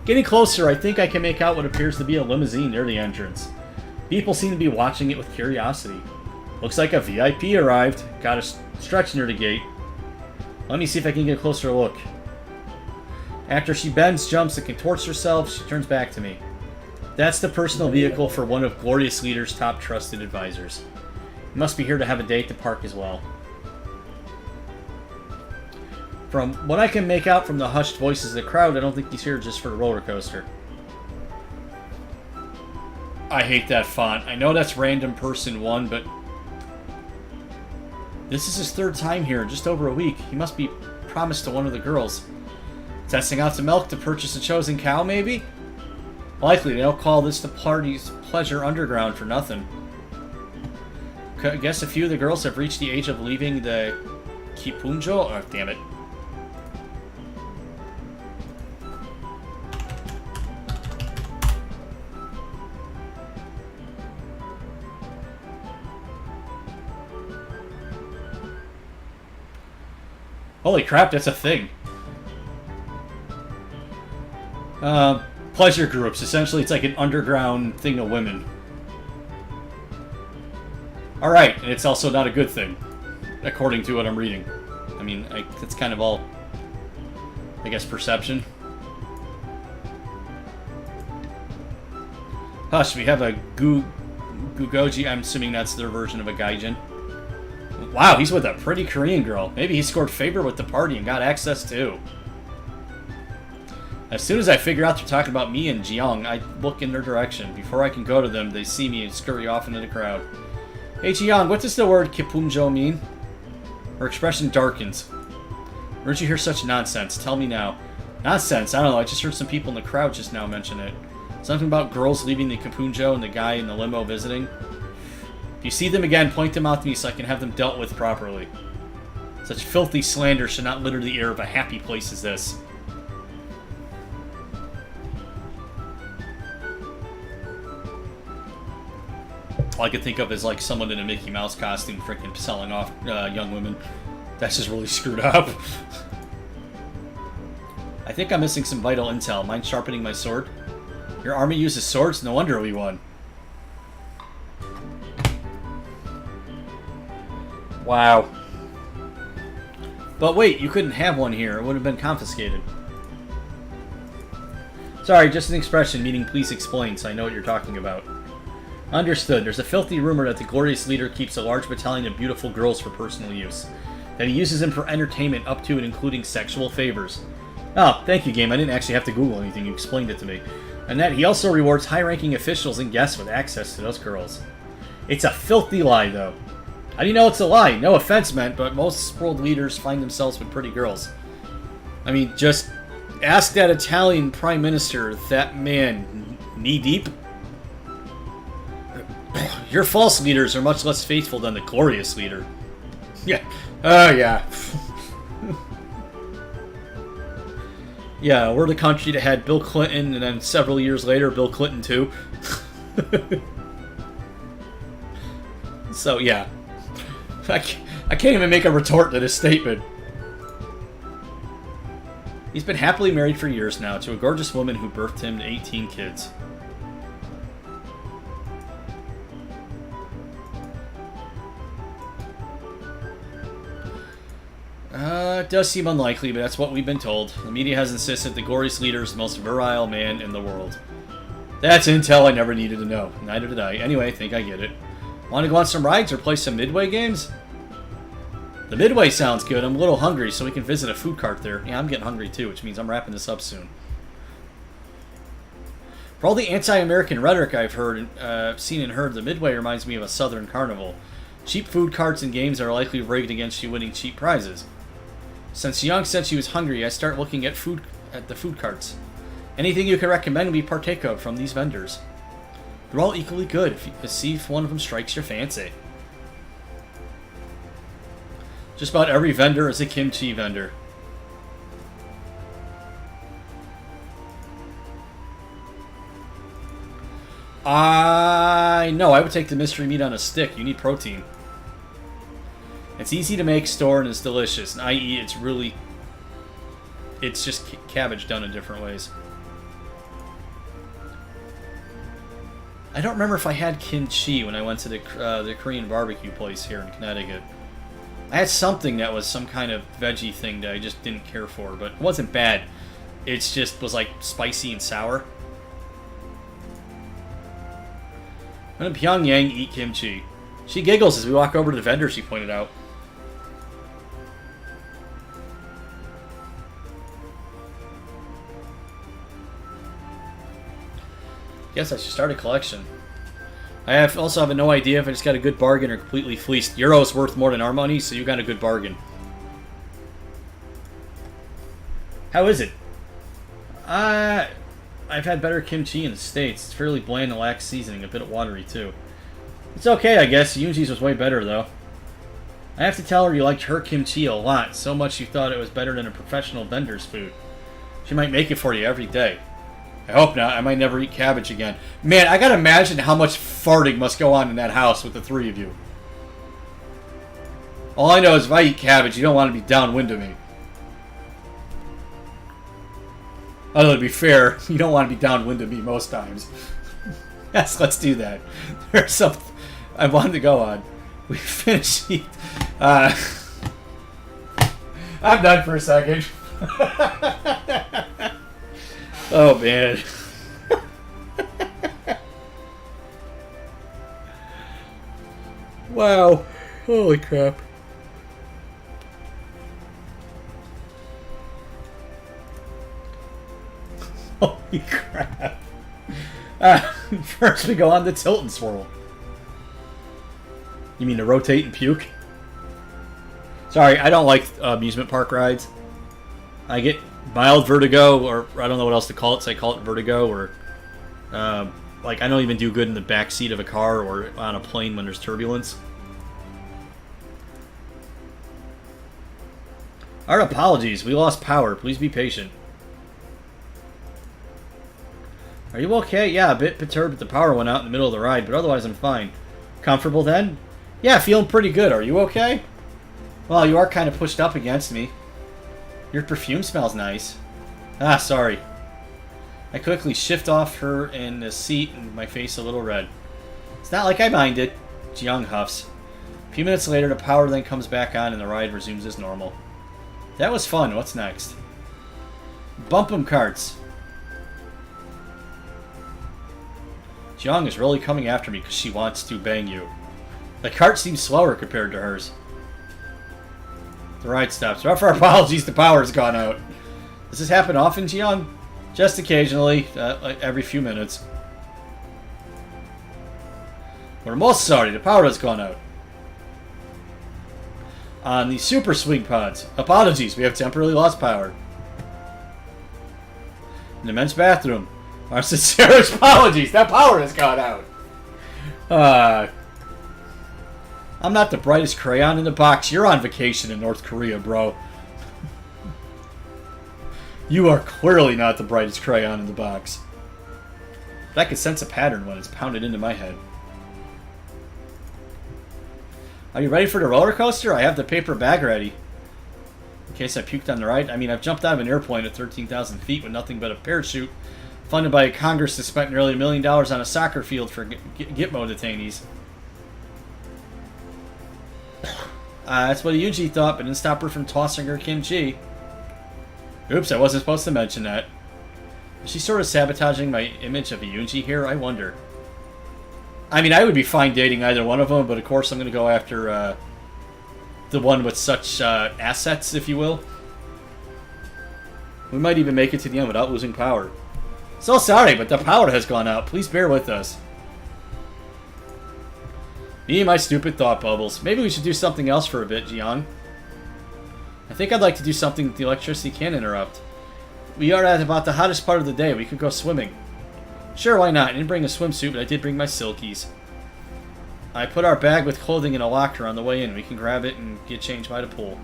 Getting closer, I think I can make out what appears to be a limousine near the entrance. People seem to be watching it with curiosity. Looks like a VIP arrived. Got a stretch near the gate. Let me see if I can get a closer look. After she bends, jumps, and contorts herself, she turns back to me. That's the personal vehicle for one of Glorious Leader's top trusted advisors. He must be here to have a day at the park as well. From what I can make out from the hushed voices of the crowd, I don't think he's here just for the roller coaster. I hate that font. I know that's random person 1, but this is his 3rd time here in just over a week. He must be promised to one of the girls. Testing out some milk to purchase a chosen cow, maybe? Likely, they don't call this the party's pleasure underground for nothing. I guess a few of the girls have reached the age of leaving the Kipunjo. Oh, damn it. Holy crap, that's a thing. Pleasure groups. Essentially, it's like an underground thing of women. Alright, and it's also not a good thing, according to what I'm reading. I mean, it's kind of all, I guess, perception. Hush, we have a Gugoji. I'm assuming that's their version of a Gaijin. Wow, he's with a pretty Korean girl. Maybe he scored favor with the party and got access too. As soon as I figure out they're talking about me and Jiyoung, I look in their direction. Before I can go to them, they see me and scurry off into the crowd. Hey Jiyoung, what does the word Kipunjo mean? Her expression darkens. Where'd you hear such nonsense? Tell me now. Nonsense? I don't know, I just heard some people in the crowd just now mention it. Something about girls leaving the Kipunjo and the guy in the limo visiting. If you see them again, point them out to me so I can have them dealt with properly. Such filthy slander should not litter the air of a happy place as this. All I could think of is like someone in a Mickey Mouse costume freaking selling off young women. That's just really screwed up. I think I'm missing some vital intel. Mind sharpening my sword? Your army uses swords? No wonder we won. Wow. But wait, you couldn't have one here. It would have been confiscated. Sorry, just an expression meaning please explain, so I know what you're talking about. Understood. There's a filthy rumor that the glorious leader keeps a large battalion of beautiful girls for personal use. That he uses them for entertainment up to and including sexual favors. Oh, thank you, game. I didn't actually have to Google anything. You explained it to me. And that he also rewards high-ranking officials and guests with access to those girls. It's a filthy lie, though. How do you know it's a lie? No offense meant, but most world leaders find themselves with pretty girls. I mean, just ask that Italian prime minister, that man, knee-deep. Your false leaders are much less faithful than the glorious leader. Yeah. Oh, yeah. Yeah, we're the country that had Bill Clinton, and then several years later, Bill Clinton too. So, yeah. I can't even make a retort to this statement. He's been happily married for years now to a gorgeous woman who birthed him 18 kids. It does seem unlikely, but that's what we've been told. The media has insisted the glorious leader is the most virile man in the world. That's intel I never needed to know. Neither did I. Anyway, I think I get it. Want to go on some rides or play some Midway games? The Midway sounds good. I'm a little hungry, so we can visit a food cart there. Yeah, I'm getting hungry too, which means I'm wrapping this up soon. For all the anti-American rhetoric I've heard, seen and heard, the Midway reminds me of a southern carnival. Cheap food carts and games are likely rigged against you winning cheap prizes. Since Young said she was hungry, I start looking at the food carts. Anything you can recommend we partake of from these vendors. They're all equally good. See if one of them strikes your fancy. Just about every vendor is a kimchi vendor. I would take the mystery meat on a stick. You need protein. It's easy to make, store, and it's delicious. And i.e., it's just cabbage done in different ways. I don't remember if I had kimchi when I went to the Korean barbecue place here in Connecticut. I had something that was some kind of veggie thing that I just didn't care for, but it wasn't bad. It just was like spicy and sour. When in Pyongyang, eat kimchi. She giggles as we walk over to the vendor, she pointed out. Guess I should start a collection. I also have no idea if I just got a good bargain or completely fleeced. Euro's worth more than our money, so you got a good bargain. How is it? I've had better kimchi in the States. It's fairly bland and lacks seasoning, a bit watery too. It's okay, I guess. Yunji's was way better, though. I have to tell her you liked her kimchi a lot, so much you thought it was better than a professional vendor's food. She might make it for you every day. I hope not. I might never eat cabbage again. Man, I gotta imagine how much farting must go on in that house with the three of you. All I know is if I eat cabbage, you don't want to be downwind of me. Although, to be fair, you don't want to be downwind of me most times. Yes, let's do that. There's something I wanted to go on. We finished. I'm done for a second. Oh, man. Wow. Holy crap. Holy crap. First we go on the tilt and swirl. You mean to rotate and puke? Sorry, I don't like amusement park rides. I get mild vertigo, or I don't know what else to call it, so I call it vertigo, or like I don't even do good in the back seat of a car or on a plane when there's turbulence. Our apologies, we lost power. Please be patient. Are you okay? Yeah, a bit perturbed that the power went out in the middle of the ride, but otherwise I'm fine. Comfortable then? Yeah, feeling pretty good. Are you okay? Well, you are kind of pushed up against me. Your perfume smells nice. Ah, sorry. I quickly shift off her in the seat and my face a little red. It's not like I minded. Jiang huffs. A few minutes later, the power then comes back on and the ride resumes as normal. That was fun. What's next? Bump 'em carts. Jiang is really coming after me because she wants to bang you. The cart seems slower compared to hers. The ride stops. But for our apologies, the power's gone out. Does this happen often, Jiang? Just occasionally, like every few minutes. We're most sorry, the power has gone out. On the super swing pods. Apologies, we have temporarily lost power. In the men's bathroom. Our sincerest apologies, that power has gone out. I'm not the brightest crayon in the box. You're on vacation in North Korea, bro. You are clearly not the brightest crayon in the box. But I can sense a pattern when it's pounded into my head. Are you ready for the roller coaster? I have the paper bag ready. In case I puked on the ride. I mean, I've jumped out of an airplane at 13,000 feet with nothing but a parachute, funded by Congress that spent nearly $1 million on a soccer field for Gitmo detainees. That's what Yuji thought, but didn't stop her from tossing her kimchi. Oops, I wasn't supposed to mention that. Is she sort of sabotaging my image of a Yuji here? I wonder. I mean, I would be fine dating either one of them, but of course I'm going to go after the one with such assets, if you will. We might even make it to the end without losing power. So sorry, but the power has gone out. Please bear with us. Me and my stupid thought bubbles. Maybe we should do something else for a bit, Jiang. I think I'd like to do something that the electricity can interrupt. We are at about the hottest part of the day. We could go swimming. Sure, why not? I didn't bring a swimsuit, but I did bring my silkies. I put our bag with clothing in a locker on the way in. We can grab it and get changed by the pool.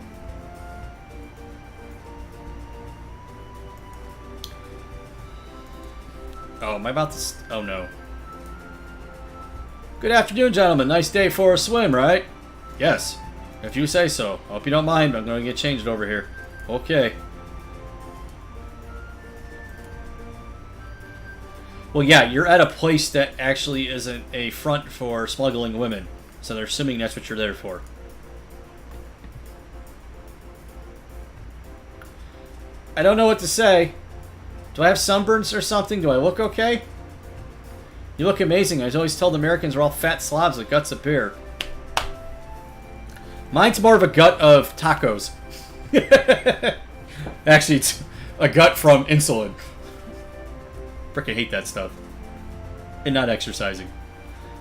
Oh, am I about to... Oh, no. Good afternoon, gentlemen. Nice day for a swim, right? Yes. If you say so. I hope you don't mind, but I'm going to get changed over here. Okay. Well, yeah, you're at a place that actually isn't a front for smuggling women. So they're assuming that's what you're there for. I don't know what to say. Do I have sunburns or something? Do I look okay? You look amazing. I was always told Americans are all fat slobs with guts of beer. Mine's more of a gut of tacos. Actually, it's a gut from insulin. Frickin' hate that stuff. And not exercising.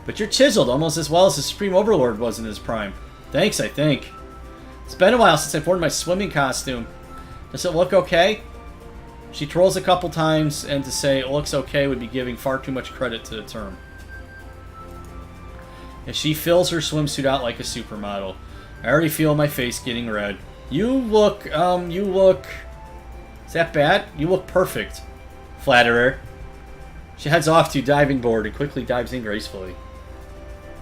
But you're chiseled almost as well as the Supreme Overlord was in his prime. Thanks, I think. It's been a while since I've worn my swimming costume. Does it look okay? She twirls a couple times, and to say it looks okay would be giving far too much credit to the term. And she fills her swimsuit out like a supermodel. I already feel my face getting red. You look... Is that bad? You look perfect. Flatterer. She heads off to diving board and quickly dives in gracefully.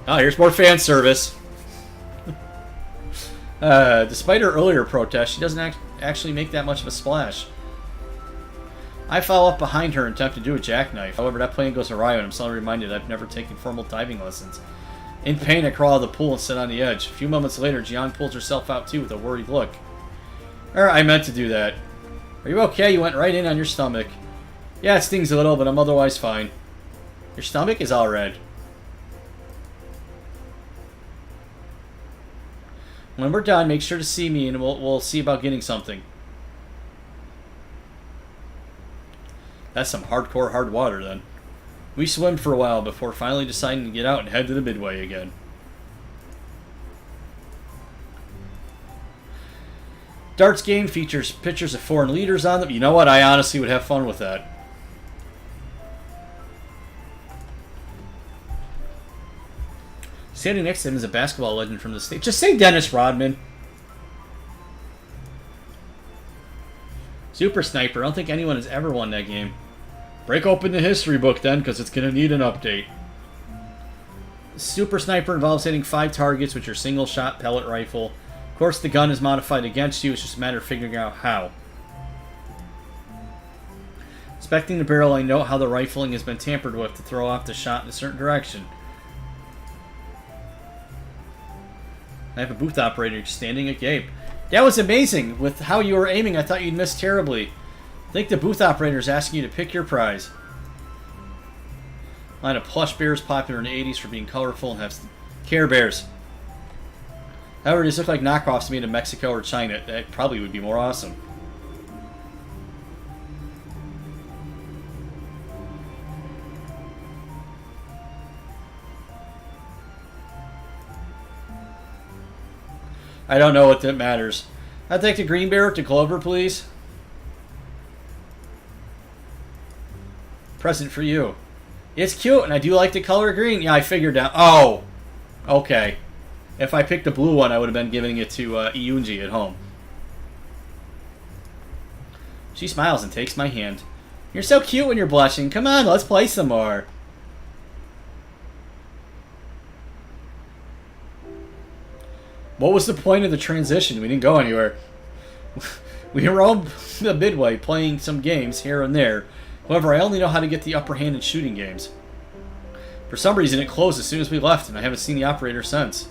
Oh, here's more fan service. Despite her earlier protest, she doesn't actually make that much of a splash. I follow up behind her and attempt to do a jackknife. However, that plan goes awry when I'm suddenly reminded I've never taken formal diving lessons. In pain, I crawl out of the pool and sit on the edge. A few moments later, Jiang pulls herself out too with a worried look. I meant to do that. Are you okay? You went right in on your stomach. Yeah, it stings a little, but I'm otherwise fine. Your stomach is all red. When we're done, make sure to see me and we'll see about getting something. That's some hardcore hard water, then. We swam for a while before finally deciding to get out and head to the midway again. Darts game features pictures of foreign leaders on them. You know what? I honestly would have fun with that. Standing next to him is a basketball legend from the state. Just say Dennis Rodman. Super Sniper. I don't think anyone has ever won that game. Break open the history book then, because it's going to need an update. Super Sniper involves hitting 5 targets with your single-shot pellet rifle. Of course, the gun is modified against you. It's just a matter of figuring out how. Inspecting the barrel, I note how the rifling has been tampered with to throw off the shot in a certain direction. I have a booth operator standing agape. That was amazing. With how you were aiming, I thought you'd miss terribly. I think the booth operator is asking you to pick your prize. Line of plush bears popular in the 80s for being colorful and have Care Bears. However, these look like knockoffs made in Mexico or China. That probably would be more awesome. I don't know what that matters. I'll take the green bear to Clover, please. Present for you. It's cute, and I do like the color green. Yeah, I figured out. Oh, okay. If I picked the blue one, I would have been giving it to Iyunji at home. She smiles and takes my hand. You're so cute when you're blushing. Come on, let's play some more. What was the point of the transition? We didn't go anywhere. We roamed the midway, playing some games here and there. However, I only know how to get the upper hand in shooting games. For some reason, it closed as soon as we left, and I haven't seen the operator since.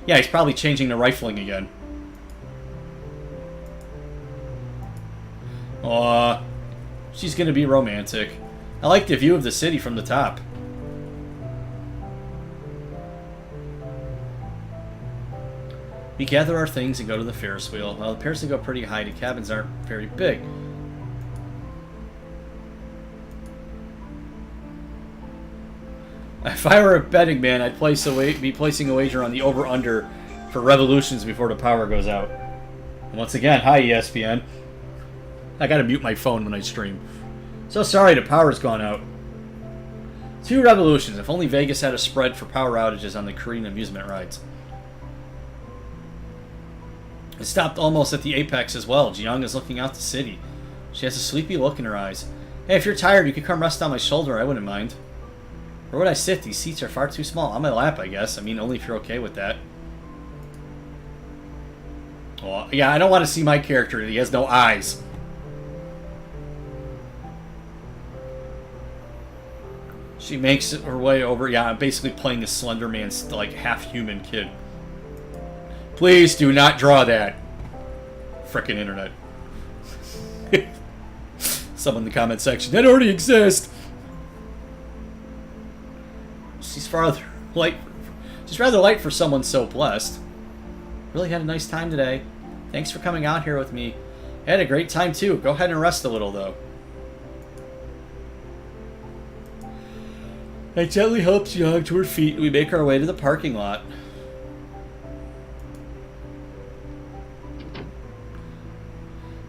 Yeah, he's probably changing the rifling again. Aw, she's gonna be romantic. I like the view of the city from the top. We gather our things and go to the Ferris wheel. While it appears to go pretty high, the cabins aren't very big. If I were a betting man, I'd be placing a wager on the over-under for revolutions before the power goes out. And once again, hi ESPN. I gotta mute my phone when I stream. So sorry, the power's gone out. 2 revolutions. If only Vegas had a spread for power outages on the Korean amusement rides. It stopped almost at the apex as well. Jiyoung is looking out the city. She has a sleepy look in her eyes. Hey, if you're tired, you could come rest on my shoulder. I wouldn't mind. Where would I sit? These seats are far too small. On my lap, I guess. I mean, only if you're okay with that. Well, yeah, I don't want to see my character. He has no eyes. She makes her way over. Yeah, I'm basically playing the Slender Man's, like, half-human kid. Please do not draw that. Frickin' internet. Someone in the comment section. That already exists. She's rather light for someone so blessed. Really had a nice time today. Thanks for coming out here with me. I had a great time too. Go ahead and rest a little though. I gently help Jiyoung to her feet and we make our way to the parking lot.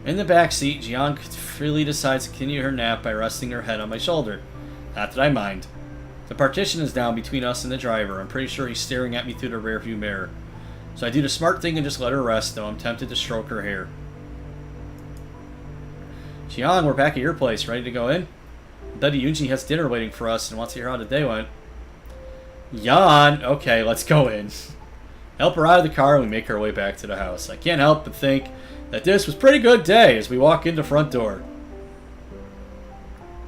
In the back seat, Jiyoung freely decides to continue her nap by resting her head on my shoulder. Not that I mind. The partition is down between us and the driver. I'm pretty sure he's staring at me through the rearview mirror. So I do the smart thing and just let her rest, though I'm tempted to stroke her hair. Jiyoung, we're back at your place. Ready to go in? Buddy Yunji has dinner waiting for us and wants to hear how the day went. Yawn. Okay, let's go in. Help her out of the car and we make our way back to the house. I can't help but think that this was a pretty good day as we walk in the front door.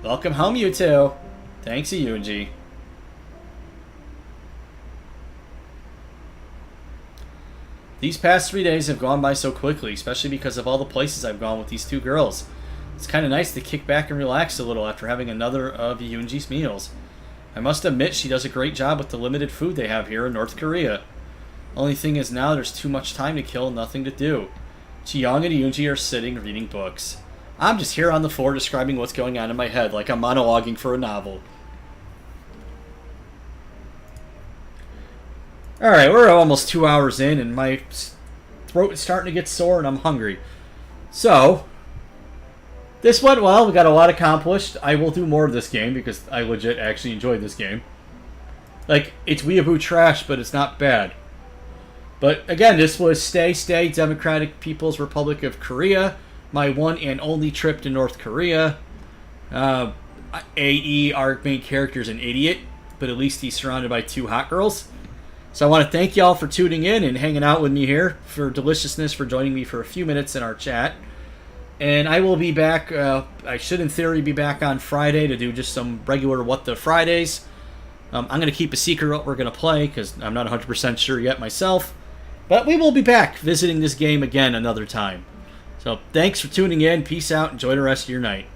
Welcome home, you two. Thanks, Yunji. These past 3 days have gone by so quickly, especially because of all the places I've gone with these 2 girls. It's kind of nice to kick back and relax a little after having another of Yunji's meals. I must admit she does a great job with the limited food they have here in North Korea. Only thing is now there's too much time to kill and nothing to do. Jiyoung and Yunji are sitting reading books. I'm just here on the floor describing what's going on in my head like I'm monologuing for a novel. Alright, we're almost 2 hours in and my throat is starting to get sore and I'm hungry. So, this went well. We got a lot accomplished. I will do more of this game because I legit actually enjoyed this game. Like, it's Weaboo trash, but it's not bad. But again, this was Stay Democratic People's Republic of Korea. My one and only trip to North Korea. AE, our main character, is an idiot, but at least he's surrounded by 2 hot girls. So I want to thank y'all for tuning in and hanging out with me here, for Deliciousness for joining me for a few minutes in our chat. And I will be back. I should, in theory, be back on Friday to do just some regular What the Fridays. I'm going to keep a secret what we're going to play because I'm not 100% sure yet myself. But we will be back visiting this game again another time. So thanks for tuning in. Peace out. Enjoy the rest of your night.